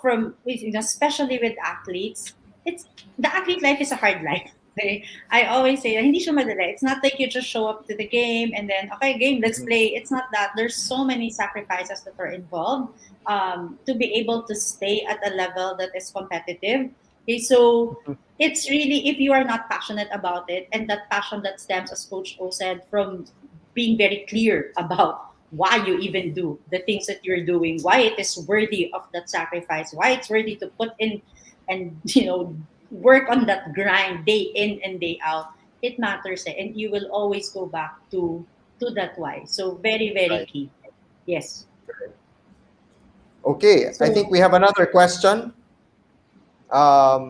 especially with athletes, the athlete life is a hard life. Okay? I always say hindi siya madali. It's not like you just show up to the game and then okay, game, let's play. It's not that. There's so many sacrifices that are involved to be able to stay at a level that is competitive. Okay, so it's really, if you are not passionate about it, and that passion that stems, as Coach O said, from being very clear about why you even do the things that you're doing, why it is worthy of that sacrifice, why it's worthy to put in and work on that grind day in and day out, it matters and you will always go back to that why. So very, very Right. key. Yes. Okay, I think we have another question.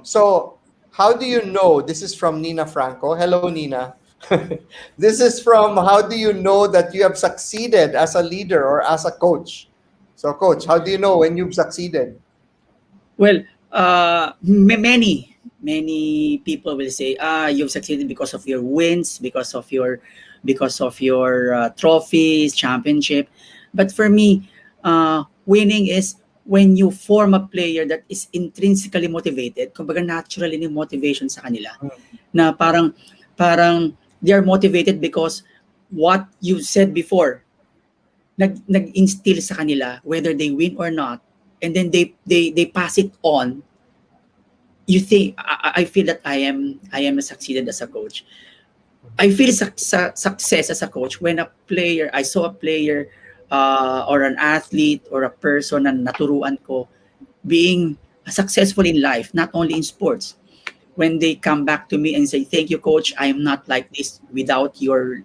So, how do you know? This is from Nina Franco. Hello, Nina. This is from, how do you know that you have succeeded as a leader or as a coach? So, Coach, how do you know when you've succeeded? Well, many people will say, you've succeeded because of your wins, because of your trophies, championship. But for me, winning is when you form a player that is intrinsically motivated, kumbaga naturally yung motivation sa kanila, na parang they are motivated because what you said before, nag-instill sa kanila, whether they win or not, and then they pass it on. You think I feel that I am succeeded as a coach. I feel success as a coach when I saw a player or an athlete or a person na naturuan ko being successful in life, not only in sports. When they come back to me and say, "Thank you, coach. I am not like this without your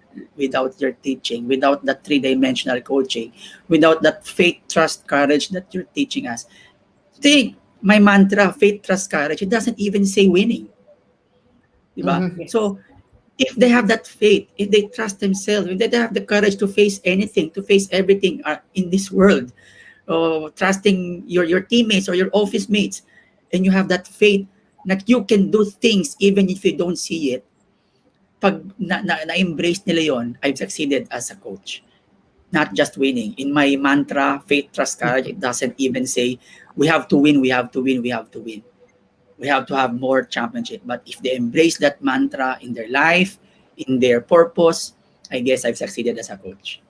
teaching, without that three-dimensional coaching, without that faith, trust, courage that you're teaching us." Take my mantra, faith, trust, courage. It doesn't even say winning. Diba? Yes. So, if they have that faith, if they trust themselves, if they have the courage to face anything, to face everything in this world, trusting your teammates or your office mates, and you have that faith that you can do things even if you don't see it, pag na-embrace nila yon, I've succeeded as a coach. Not just winning. In my mantra, faith, trust, courage, it doesn't even say, we have to win, we have to win, we have to win. We have to have more championship. But if they embrace that mantra in their life, in their purpose, I guess I've succeeded as a coach.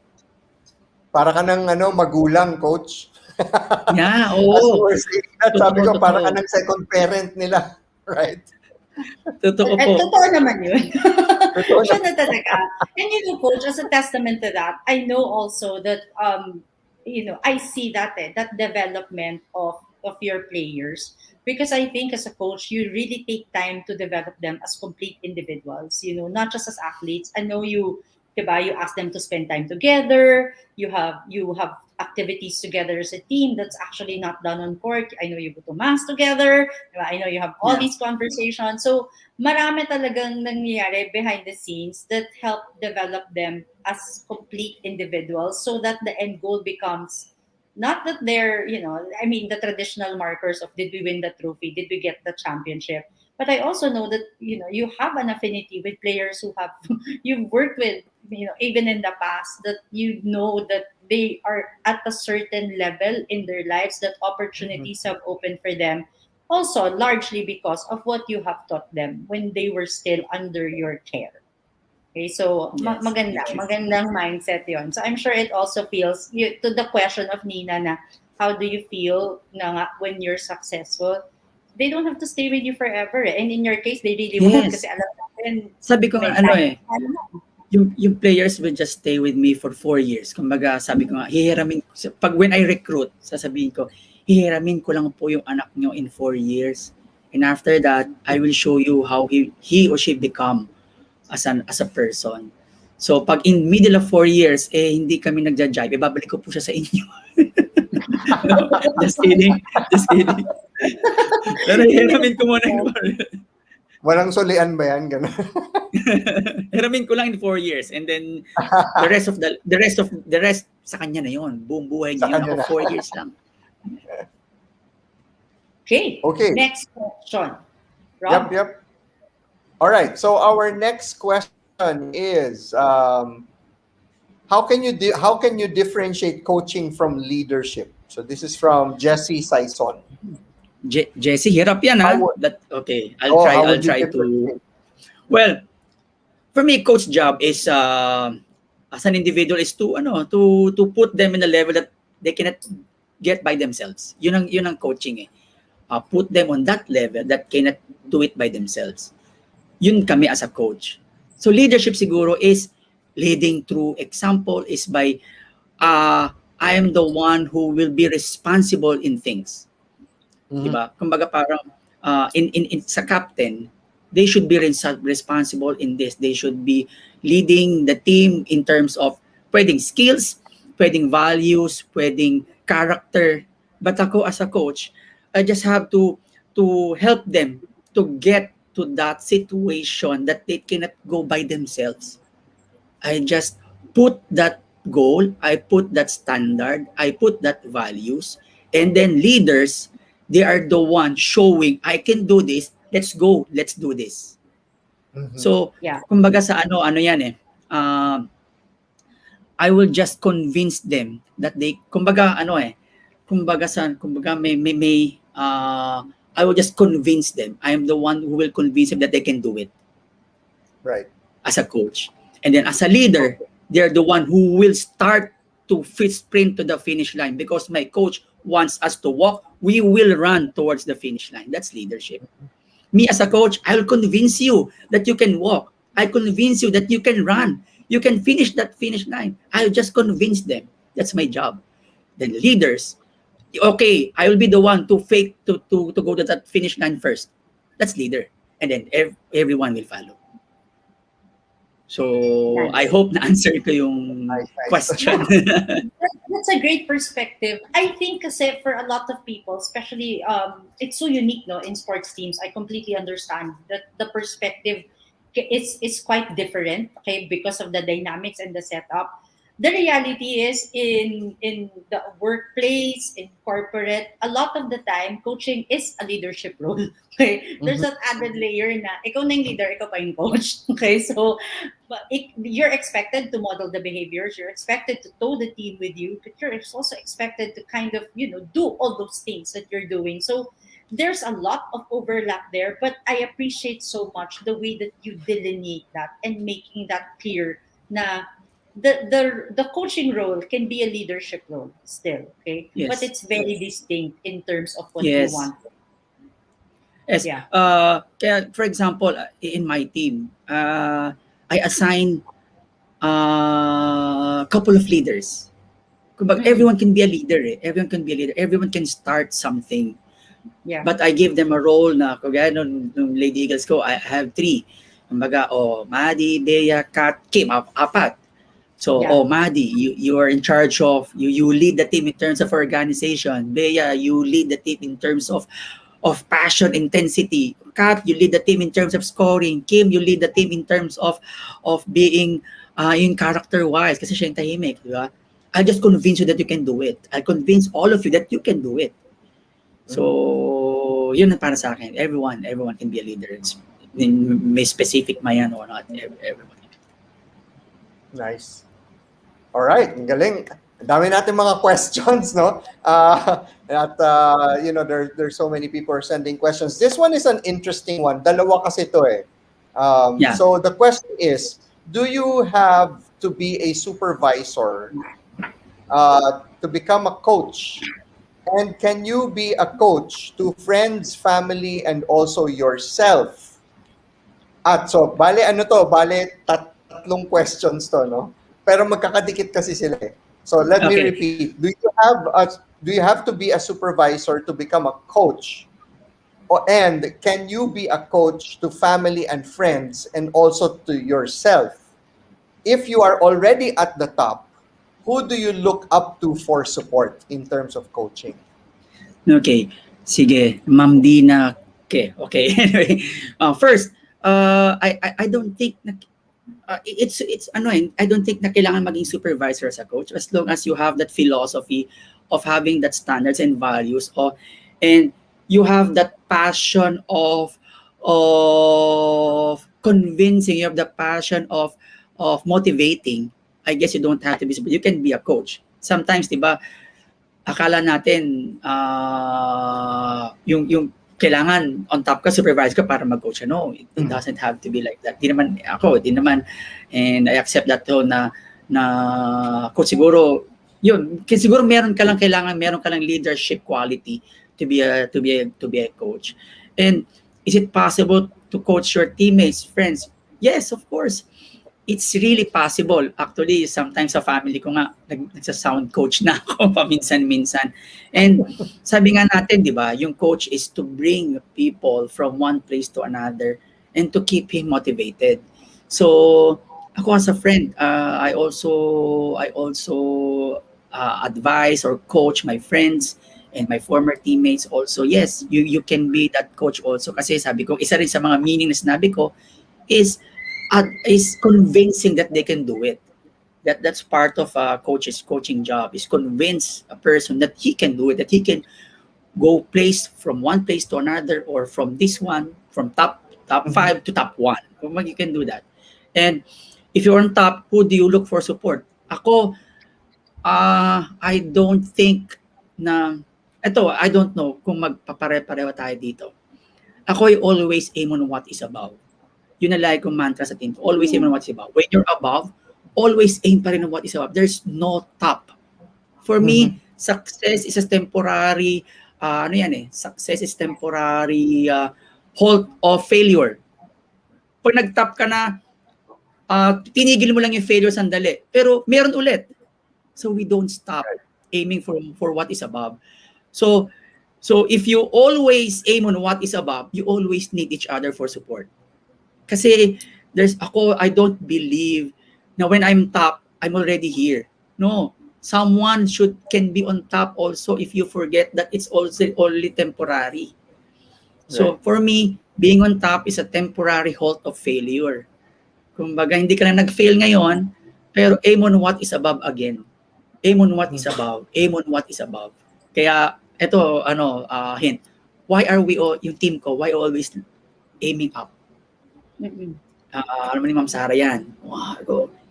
Para ka ng magulang, Coach. Yeah, As you oo. were saying that, sabi ko, Totoo. para ka ng second parent nila. Right? Totoo At po. totoo naman yun. Totoo Siya na talaga. And Coach, as a testament to that, I know also that I see that that development of your players, because I think as a coach you really take time to develop them as complete individuals, not just as athletes. I know you, diba, you ask them to spend time together, you have activities together as a team that's actually not done on court. I know you go to mass together, diba? I know you have all Yeah. these conversations. So marami talagang nangyayari behind the scenes that help develop them as complete individuals, so that the end goal becomes not that they're, I mean, the traditional markers of did we win the trophy, did we get the championship. But I also know that, you have an affinity with players who have you've worked with, even in the past, that that they are at a certain level in their lives, that Mhm. opportunities have opened for them, also largely because of what you have taught them when they were still under your care. Okay, so Yes. Yes. magandang mindset yon. So I'm sure it also feels, to the question of Nina na, how do you feel na nga when you're successful? They don't have to stay with you forever. And in your case, they really won't, kasi Yes. alam natin, Sabi ko nga may ano time. eh, yung players will just stay with me for 4 years. Kumbaga, sabi ko nga, pag when I recruit, sasabihin ko, hihiramin ko lang po yung anak nyo in 4 years. And after that, I will show you how he or she become as a person. So, pag in middle of 4 years, hindi kami nagja-jive, babalik ko po siya sa inyo. No, just kidding. Just kidding. Pero hihiramin ko muna yung Walang sulian ba yan? Ganun. hiramin ko lang in 4 years and then the rest sa kanya na yon. Buong buhay Sa niya yun. kanya Ako na. 4 years lang. Okay, Okay. next question. Yep, Rob? yep. All right. So our next question is, how can you differentiate coaching from leadership? So this is from Jesse Saison. Jesse, hirap yan How ha. would, Okay, how I'll would you try to. differentiate? Well, for me, coach job is as an individual is to put them in a level that they cannot get by themselves. Yun ang coaching eh. Put them on that level that cannot do it by themselves. Yun kami as a coach. So leadership siguro is leading through example, is by I am the one who will be responsible in things. Mhm. Diba? Kumbaga parang in sa captain, they should be responsible in this. They should be leading the team in terms of pwedeng skills, pwedeng values, pwedeng character. But ako as a coach, I just have to help them to get to that situation that they cannot go by themselves. I just put that goal, I put that standard, I put that values, and then leaders, they are the one showing, I can do this, let's go, let's do this. Mhm. So, Yeah. kumbaga sa ano yan eh, I will just convince them that kumbaga I will just convince them. I am the one who will convince them that they can do it Right. as a coach. And then as a leader, they're the one who will start to sprint to the finish line because my coach wants us to walk. We will run towards the finish line. That's leadership. Me as a coach, I will convince you that you can walk. I convince you that you can run. You can finish that finish line. I'll just convince them. That's my job. Then leaders, okay, I will be the one to to go to that finish line first. That's leader. And then everyone will follow. So, I Nice. hope na-answer ko yung Nice, nice. question. That's a great perspective. I think kasi for a lot of people, especially it's so unique no in sports teams. I completely understand that the perspective is quite different, okay, because of the dynamics and the setup. The reality is in the workplace, in corporate, a lot of the time coaching is a leadership role. Okay? There's Mhm. that added layer na ikaw na yung leader, ikaw pa yung coach. Okay? So but you're expected to model the behaviors, you're expected to tow the team with you, but you're also expected to kind of do all those things that you're doing. So there's a lot of overlap there, but I appreciate so much the way that you delineate that and making that clear na the coaching role can be a leadership role still, okay, but Yes. it's very distinct in terms of what you Yes. want. Yes. Yeah. Kaya, for example, in my team, I assign a couple of leaders. Kumbaga, Mm-mm. everyone can be a leader eh. Everyone can be a leader. Everyone can start something. Yeah. But I give them a role na, kagaya nung Lady Eagles ko, I have three. Kumbaga, Maddie, Bea, Kat, Kim, apat. So, Yeah. Maddie, you are in charge of, you lead the team in terms of organization. Bea, you lead the team in terms of passion, intensity. Kat, you lead the team in terms of scoring. Kim, you lead the team in terms of being in character-wise kasi siya yung tahimik, di ba? I'll just convince you that you can do it. I'll convince all of you that you can do it. So, yun ang para sa akin. Everyone can be a leader. May specific man or not. Everyone. Nice. All right, ang galing. Ang dami natin mga questions, no? There's so many people are sending questions. This one is an interesting one. Dalawa kasi to eh. Yeah. So the question is, do you have to be a supervisor to become a coach? And can you be a coach to friends, family, and also yourself? At so, bale tatlong questions to, no? Pero magkakadikit kasi sila eh. So let me Okay. repeat. Do you have to be a supervisor to become a coach? And can you be a coach to family and friends and also to yourself? If you are already at the top, who do you look up to for support in terms of coaching? Okay. Sige. Ma'am Dina. Okay. Anyway, first, I don't think na, it's annoying. I don't think na kailangan maging supervisor as a coach as long as you have that philosophy of having that standards and values and you have that passion of convincing, you have the passion of motivating. I guess you don't have to be, you can be a coach. Sometimes, di ba, akala natin yung kailangan on top ka, supervise ka para mag-coach. No, it doesn't have to be like that. Di naman, and I accept that too na coach siguro, yun, siguro meron ka lang leadership quality to be a coach. And is it possible to coach your teammates, friends? Yes, of course. It's really possible. Actually, sometimes sa family ko nga, nagsa-sound coach na ako paminsan-minsan. And sabi nga natin, di ba, yung coach is to bring people from one place to another and to keep him motivated. So, ako as a friend, I also advise or coach my friends and my former teammates also. Yes, you can be that coach also. Kasi sabi ko, isa rin sa mga meaning na sinabi ko is convincing that they can do it. That's part of a coach's coaching job, is convince a person that he can do it, that he can go from one place to another, or from this one, from top 5 to top 1. You can do that. And if you're on top, who do you look for support? Ako, I don't think na, I don't know kung magpapare-pareho tayo dito. Ako, I always aim on what is above. Yun na lagi kong mantra sa team. Always aim on what is above. When you're above, always aim pa rin on what is above. There's no top. For me, success is a temporary, success is temporary halt of failure. Pag nag-top ka na, tinigil mo lang yung failure sandali. Pero meron ulit. So we don't stop aiming for what is above. So if you always aim on what is above, you always need each other for support. Kasi I don't believe na when I'm top, I'm already here. No, someone can be on top also if you forget that it's also only temporary. So for me, being on top is a temporary halt of failure. Kumbaga, hindi ka na nag-fail ngayon, pero aim on what is above again. Aim on what is above. Aim on what is above. Kaya, ito, hint. Why are we yung team ko, why always aiming up? Alam mo ni Ma'am Sarah yan.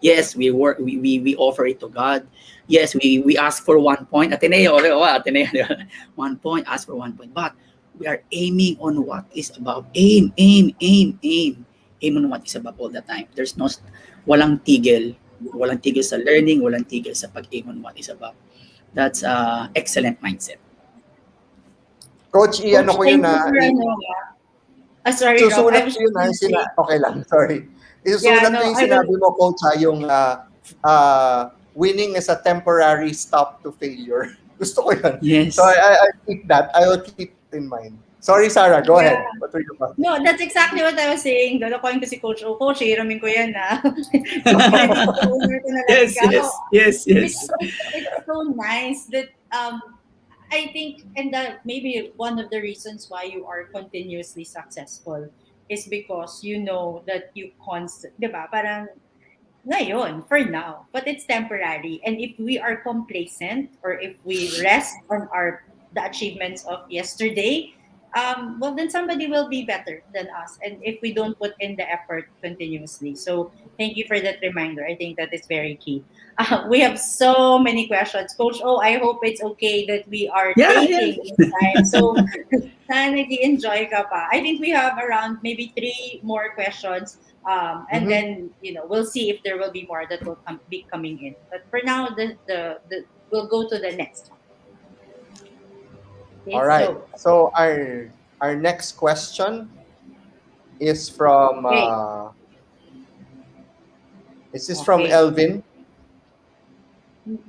Yes, we offer it to God. Yes, we ask for 1 point. Ateneo, 1 point, ask for 1 point. But we are aiming on what is above. Aim. Aim on what is above all the time. There's walang tigil. Walang tigil sa learning, walang tigil sa pag-aim on what is above. That's excellent mindset. Coach, ano ko yun na... Sorry, susulat ko yun okay lang, sorry. Isusulat ko yung sinabi mo, Coach, yung winning is a temporary stop to failure. Gusto ko yun. Yes. So I keep that. I will keep it in mind. Sorry, Sarah. Go Yeah. ahead. What were you about? No, that's exactly what I was saying. Lolokohin ko si Coach O. Coach, hiramin ko yan na. Credit owner ko na lang Yes, ikaw. yes. It's so nice that I think, and that maybe one of the reasons why you are continuously successful is because you know that you constant, di ba? Parang ngayon, for now, but it's temporary. And if we are complacent or if we rest on our the achievements of yesterday, well, then somebody will be better than us. And if we don't put in the effort continuously, so thank you for that reminder. I think that is very key. We have so many questions, Coach. Oh, I hope it's okay that we are Yeah. taking this time. So sana nag-enjoy ka pa. I think we have around maybe three more questions. And Mhm. then we'll see if there will be more that will be coming in. But for now, the we'll go to the next one. All Okay, right. so So our next question is from okay, is this from okay. Elvin?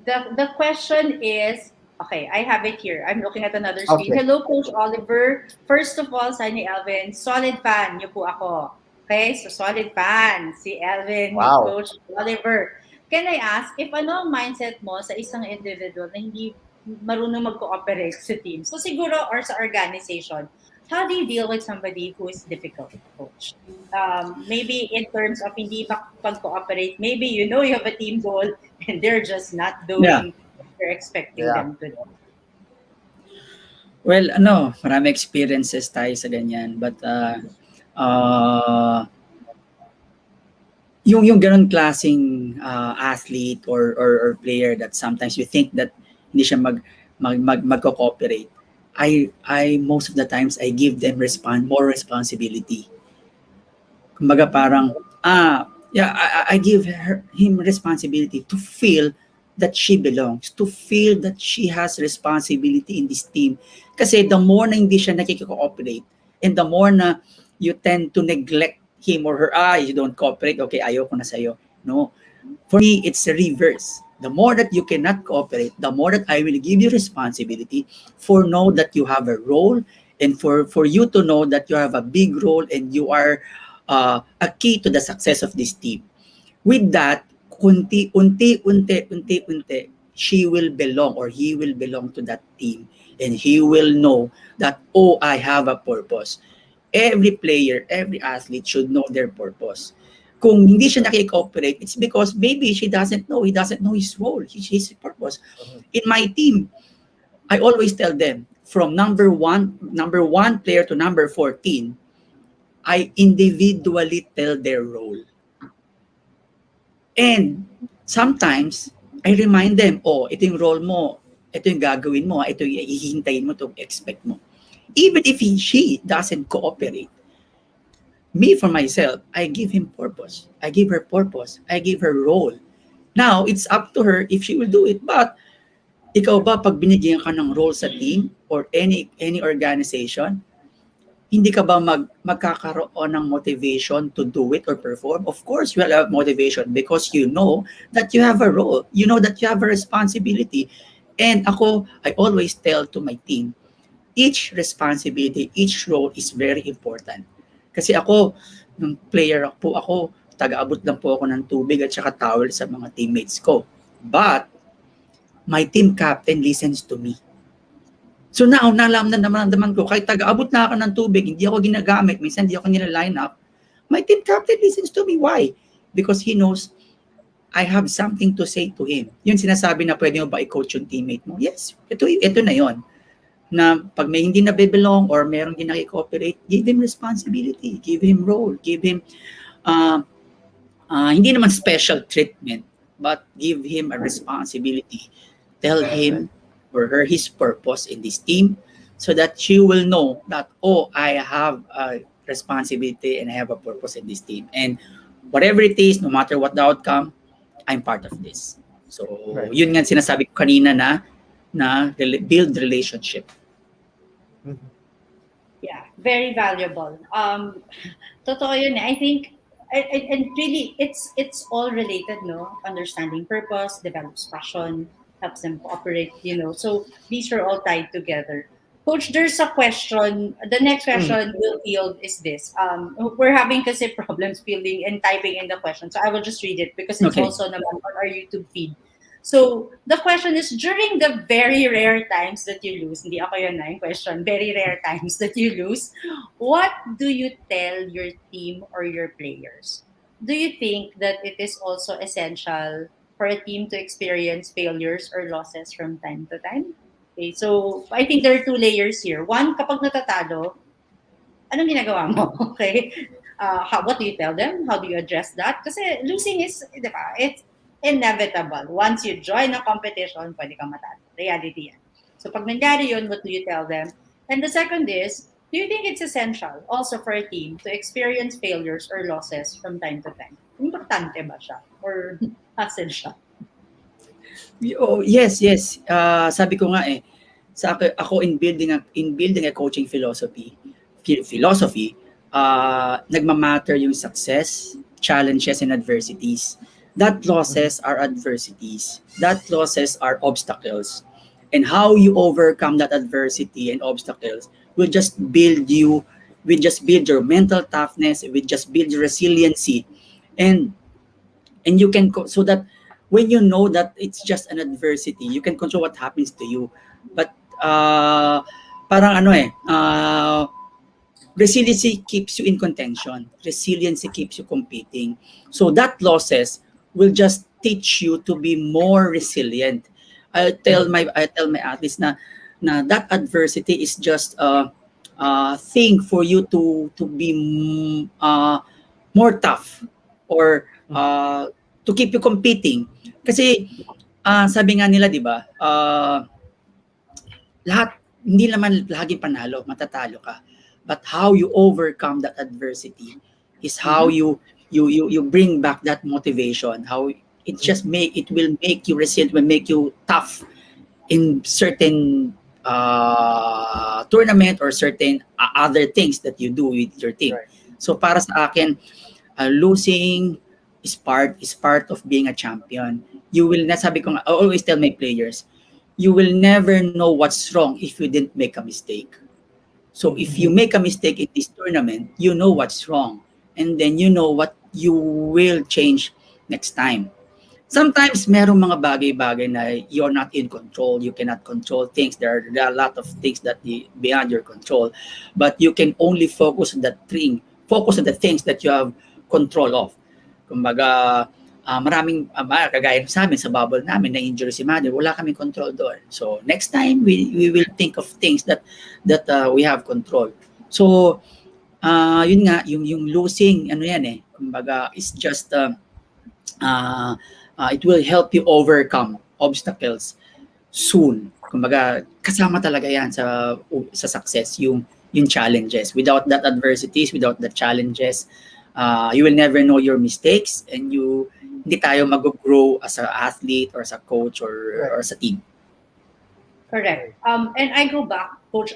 The question is, okay, I have it here. I'm looking at another screen. Okay. Hello, Coach Oliver. First of all, Sunny Elvin, solid fan niyo po ako. Okay, so solid fan si Elvin ni Wow. Coach Oliver. Can I ask, if ano ang mindset mo sa isang individual na hindi marunong mag-cooperate sa team? So siguro, or sa organization, how do you deal with somebody who is difficult, Coach? Maybe in terms of hindi makapag-cooperate, maybe you know you have a team goal and they're just not Yeah. doing what you're expecting Yeah. them to do. Well, marami experiences tayo sa ganyan. But, yung ganun klaseng athlete or player that sometimes you think that hindi siya magko-cooperate, I most of the times I give them more responsibility. Kumbaga parang yeah, I give him responsibility to feel that she belongs, to feel that she has responsibility in this team. Kasi the more na hindi siya nakikooperate and the more na you tend to neglect him or her, you don't cooperate, okay, ayoko na sa'yo. No. For me, it's a reverse. The more that you cannot cooperate, the more that I will give you responsibility for know that you have a role and for you to know that you have a big role and you are a key to the success of this team. With that, unti-unti, she will belong or he will belong to that team and he will know that, oh, I have a purpose. Every player, every athlete should know their purpose. Kung hindi siya nakikooperate, it's because maybe he doesn't know his role, his purpose. Mhm. In my team, I always tell them, from number one player to number 14, I individually tell their role. And sometimes, I remind them, oh, ito yung role mo, ito yung gagawin mo, ito yung hihintayin mo, ito yung expect mo. Even if she doesn't cooperate, me for myself, I give him purpose. I give her purpose. I give her role. Now, it's up to her if she will do it. But, ikaw ba, pag binigyan ka ng role sa team or any organization, hindi ka ba magkakaroon ng motivation to do it or perform? Of course, you will have motivation because you know that you have a role. You know that you have a responsibility. And I always tell to my team, each responsibility, each role is very important. Kasi nung player po ako, taga-abot lang po ako ng tubig at saka towel sa mga teammates ko. But, my team captain listens to me. So now, nalaman ko, kahit taga-abot na ako ng tubig, hindi ako ginagamit, minsan hindi ako nila-line up, my team captain listens to me. Why? Because he knows I have something to say to him. Yun sinasabi na pwede mo ba i-coach yung teammate mo? Yes, ito na yon. Na pag may hindi na belong or merong hindi nakikooperate, give him responsibility, give him role, give him, hindi naman special treatment, but give him a responsibility. Tell him or her his purpose in this team so that she will know that, oh, I have a responsibility and I have a purpose in this team. And whatever it is, no matter what the outcome, I'm part of this. So, Right. yun nga sinasabi ko kanina na build relationship. Mhm. Yeah, very valuable. Totoo yun eh. I think and really it's all related, no? Understanding purpose develops passion, helps them cooperate, so these are all tied together. Coach, there's a question. The next Mhm. question we'll field is this. We're having kasi problems fielding and typing in the question, so I will just read it because it's Okay. also naman on our YouTube feed. So the question is, during the very rare times that you lose, hindi ako yun na yung question, very rare times that you lose, what do you tell your team or your players? Do you think that it is also essential for a team to experience failures or losses from time to time? Okay, so I think there are two layers here. One, kapag natatalo, anong ginagawa mo? Okay? What do you tell them? How do you address that? Kasi losing is, di ba, it's inevitable. Once you join a competition, pwede kang matalo. Reality yan. So pag nangyari yun, what do you tell them? And the second is, do you think it's essential also for a team to experience failures or losses from time to time? Importante ba siya? Or hassle siya? Oh, yes, yes. Sabi ko nga sa ako in building a coaching philosophy, nagmamatter yung success, challenges, and adversities. That losses are adversities. That losses are obstacles. And how you overcome that adversity and obstacles will just build your mental toughness, will just build your resiliency. And you can so that when you know that it's just an adversity, you can control what happens to you. But parang resiliency keeps you in contention, resiliency keeps you competing. So that losses will just teach you to be more resilient. I tell my athletes na that adversity is just a thing for you to be more tough, or to keep you competing. Kasi sabi nga nila, 'di ba? Lahat hindi naman laging panalo, matatalo ka. But how you overcome that adversity is how Mhm. you bring back that motivation. How it will make you resilient, will make you tough in certain tournament or certain other things that you do with your team. Right. So para sa akin, losing is part of being a champion. You will not, sabi ko nga, I always tell my players, you will never know what's wrong if you didn't make a mistake. So if you Mhm. make a mistake in this tournament, you know what's wrong, and then you know what you will change next time. Sometimes merong mga bagay-bagay na you're not in control, you cannot control things. There are a lot of things that beyond your control, but you can only focus on the things that you have control of. Kumbaga, maraming kagaya sa amin sa bubble namin na injury si Mother, wala kaming control doon. So next time we will think of things that we have control. So yun nga, yung losing, ano yan kumbaga, is just uh, it will help you overcome obstacles soon. Kumbaga, kasama talaga yan sa success, yung challenges. Without that adversities, without the challenges, you will never know your mistakes, and hindi tayo mag-grow as an athlete or as a coach Right. or as a team. Correct. And I go back, Coach.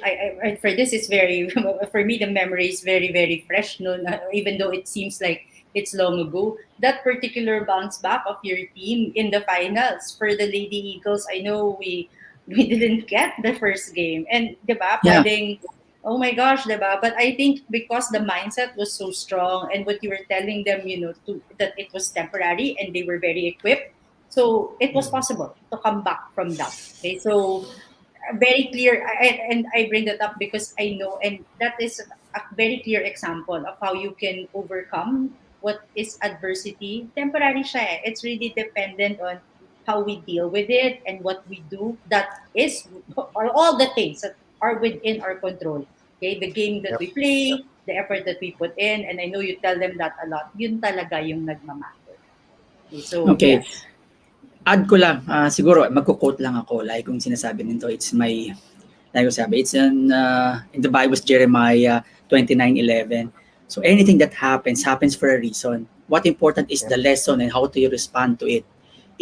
For this is very for me the memory is very very fresh. No, even though it seems like it's long ago. That particular bounce back of your team in the finals for the Lady Eagles. I know we didn't get the first game, and diba, Yeah. pwedeng, oh my gosh, diba? But I think because the mindset was so strong, and what you were telling them, that it was temporary, and they were very equipped. So it was Mhm. possible to come back from that. Okay, so very clear, and I bring that up because I know, and that is a very clear example of how you can overcome what is adversity. Temporary siya It's really dependent on how we deal with it and what we do that is, or all the things that are within our control. Okay, the game that Yep. we play, the effort that we put in, and I know you tell them that a lot. Yun talaga yung nagmamatter. Okay, so Okay. yes. Add ko lang, siguro magko-quote lang ako, like kung sinasabi nito, like ko sabi, it's in the Bible, Jeremiah 29:11. So anything that happens for a reason. What important is Yep. the lesson and how do you respond to it.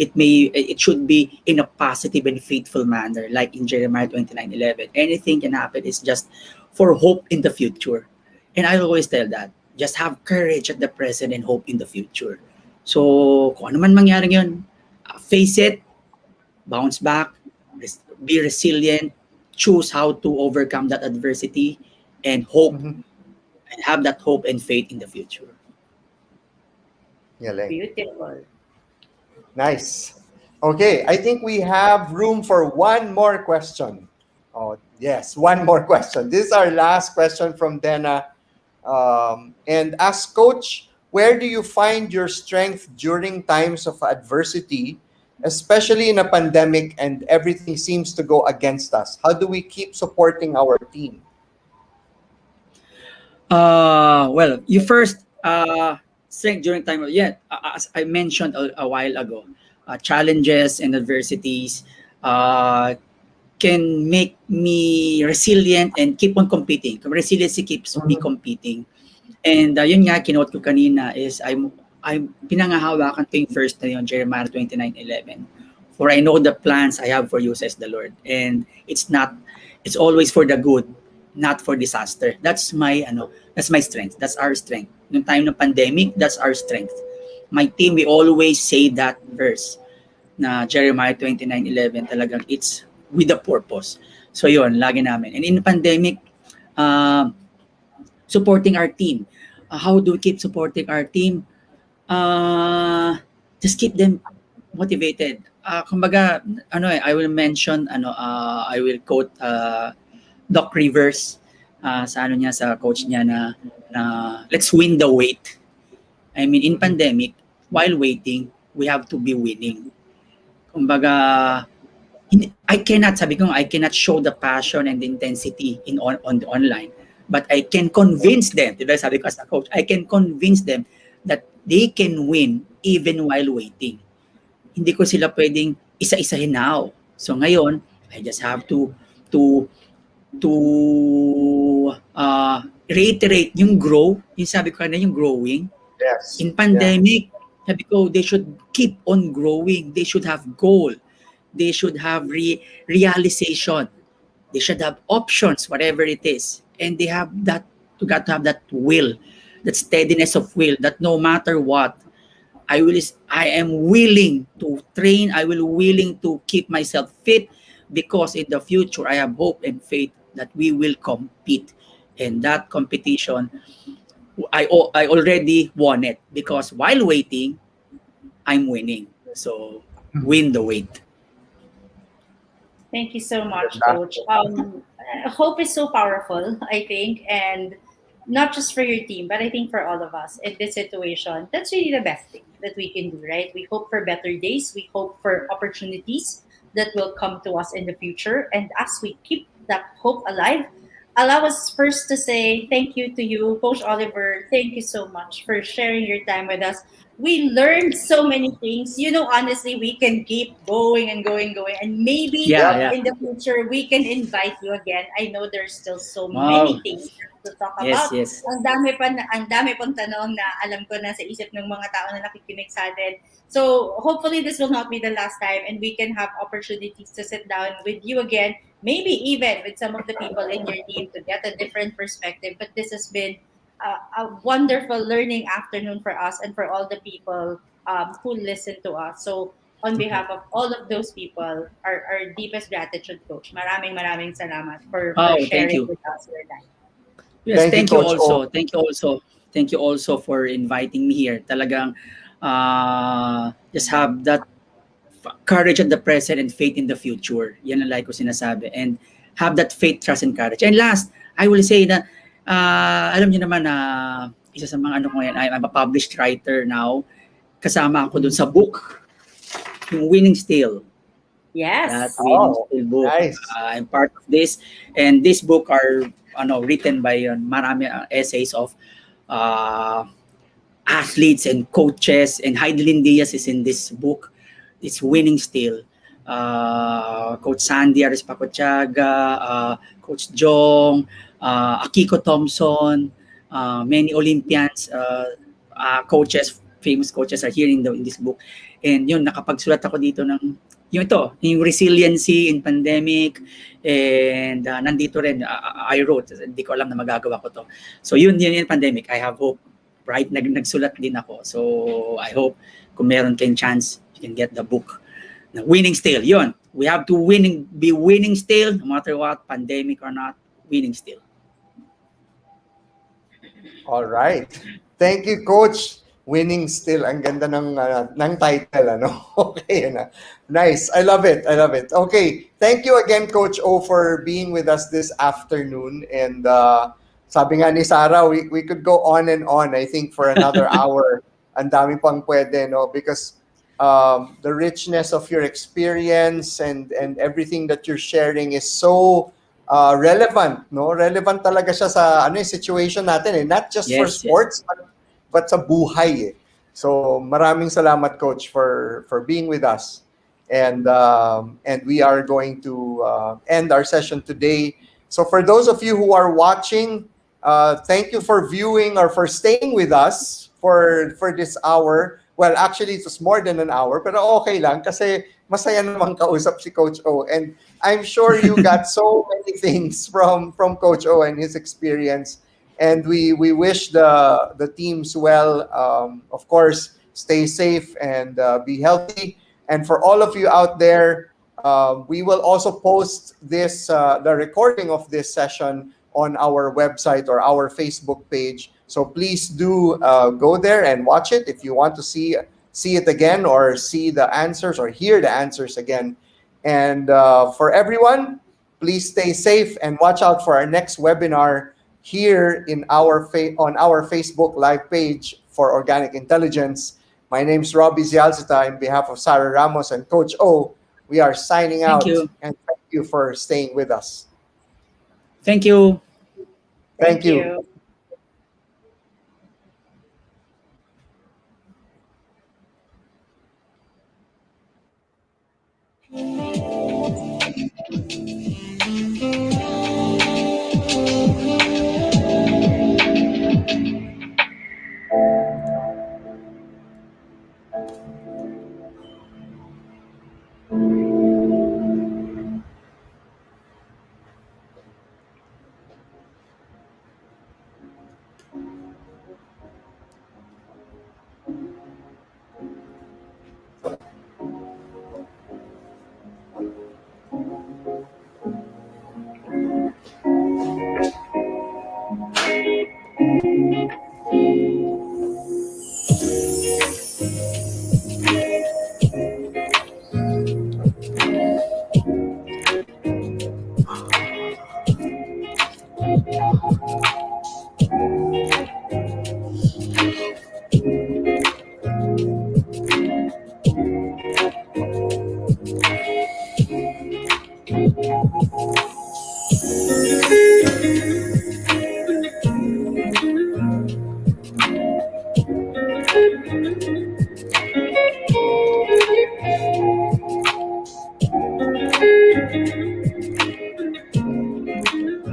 It should be in a positive and faithful manner, like in Jeremiah 29:11. Anything can happen, it's just for hope in the future. And I always tell that. just have courage at the present and hope in the future. So, kung ano man mangyari ngayon, face it, bounce back, be resilient, choose how to overcome that adversity, and hope, Mhm. and have that hope and faith in the future. Galing. Beautiful. Nice. Okay, I think we have room for one more question. Oh, yes, one more question. This is our last question from Dena. And as coach, where do you find your strength during times of adversity, especially in a pandemic and everything seems to go against us? How do we keep supporting our team? Well, you first strength during time of as I mentioned a while ago, challenges and adversities uh, can make me resilient and keep on competing. Resiliency keeps me Mhm. competing. And yun nga, kinote ko kanina is I'm pinangahawakan ko yung first na yun, Jeremiah 29:11. For I know the plans I have for you, says the Lord. And it's always for the good, not for disaster. That's my strength. That's our strength. Nung time ng pandemic, that's our strength. My team, we always say that verse na Jeremiah 29:11, talagang it's with a purpose. So yun, lagi namin. And in the pandemic, uh, supporting our team. How do we keep supporting our team? Just keep them motivated. Kumbaga, I will mention, I will quote Doc Rivers sa sa coach niya na let's win the wait. I mean, in Mhm. pandemic, while waiting, we have to be winning. Kumbaga, I cannot show the passion and the intensity on the online, but I can convince them, diba sabi ko as a coach, I can convince them that they can win even while waiting. Hindi ko sila pwedeng isa-isahin now. So ngayon, I just have to to reiterate yung grow, yung sabi ko kanina, yung growing. Yes. In Yeah. pandemic, sabi ko, they should keep on growing. They should have goal. They should have realization. They should have options, whatever it is. And they have that, to got to have that will, that steadiness of will, that no matter what, I am willing to train, I will willing to keep myself fit because in the future I have hope and faith that we will compete. And that competition, I already won it because while waiting, I'm winning. So win the wait. Thank you so much, Ganda. Coach. Hope is so powerful, I think, and not just for your team, but I think for all of us in this situation. That's really the best thing that we can do, right? We hope for better days. We hope for opportunities that will come to us in the future. And as we keep that hope alive, allow us first to say thank you to you, Coach Oliver. Thank you so much for sharing your time with us. We learned so many things. Honestly, we can keep going and going, going, and maybe Yeah, Yep. yeah. in the future we can invite you again. I know there's still so Wow. many things to talk Yes, about. yes. Ang dami pang tanong na alam ko na sa isip ng mga tao na nakikinig sa atin. So hopefully this will not be the last time, and we can have opportunities to sit down with you again. Maybe even with some of the people in your team to get a different perspective. But this has been a wonderful learning afternoon for us and for all the people who listen to us. So, on behalf of all of those people, our deepest gratitude, Coach. Maraming salamat for Oh, thank sharing you. with us your time. Yes, Thank you, thank you Coach O. also. Thank you also. Thank you also for inviting me here. Talagang just have that courage at the present and faith in the future. Yan ang like ko sinasabi. And have that faith, trust, and courage. And last, I will say na alam niyo naman na isa sa mga ano ko yan, I'm a published writer now. Kasama ako dun sa book, yung Winning Still. That Yes. Winning Oh, Still book. nice. I'm part of this. And this book are written by marami essays of uh, athletes and coaches. And Heidelin Diaz is in this book. It's Winning Still. Coach Sandy Arispacochaga, Coach Jong, Akiko Thompson, many Olympians, coaches, famous coaches are here in this book. And yun, nakapagsulat ako dito ng yung resiliency in pandemic, and nandito rin, I wrote, hindi ko alam na magagawa ko to. So yun yung pandemic. I have hope, right? Nagsulat din ako. So I hope kung meron kayong chance, you can get the book. Na winning still, yun. We have to be winning still, no matter what, pandemic or not, winning still. All right. Thank you, Coach. Winning still. Ang ganda ng title, ano? Okay, na. Nice. I love it. I love it. Okay. Thank you again, Coach O, for being with us this afternoon. And sabi nga ni Sarah, we could go on and on, I think, for another hour. Ang dami pang pwede, no? Because the richness of your experience and everything that you're sharing is so relevant, no? Relevant talaga siya sa situation natin, not just for Yes, yes. sports, but sa buhay. So maraming salamat, Coach, for being with us. And we are going to end our session today. So for those of you who are watching, thank you for viewing or for staying with us for this hour. Well, actually, it was more than an hour, pero okay lang kasi masaya namang kausap si Coach O. And I'm sure you got so many things from Coach O and his experience. And we wish the teams well. Of course, stay safe and be healthy. And for all of you out there, we will also post the recording of this session on our website or our Facebook page. So please do go there and watch it if you want to see it again or see the answers or hear the answers again. And for everyone, please stay safe and watch out for our next webinar here in on our Facebook live page for Organic Intelligence. My name is Robbie Zialzita. On behalf of Sarah Ramos and Coach O, we are signing out. Thank you. And thank you for staying with us. Thank you. Thank you.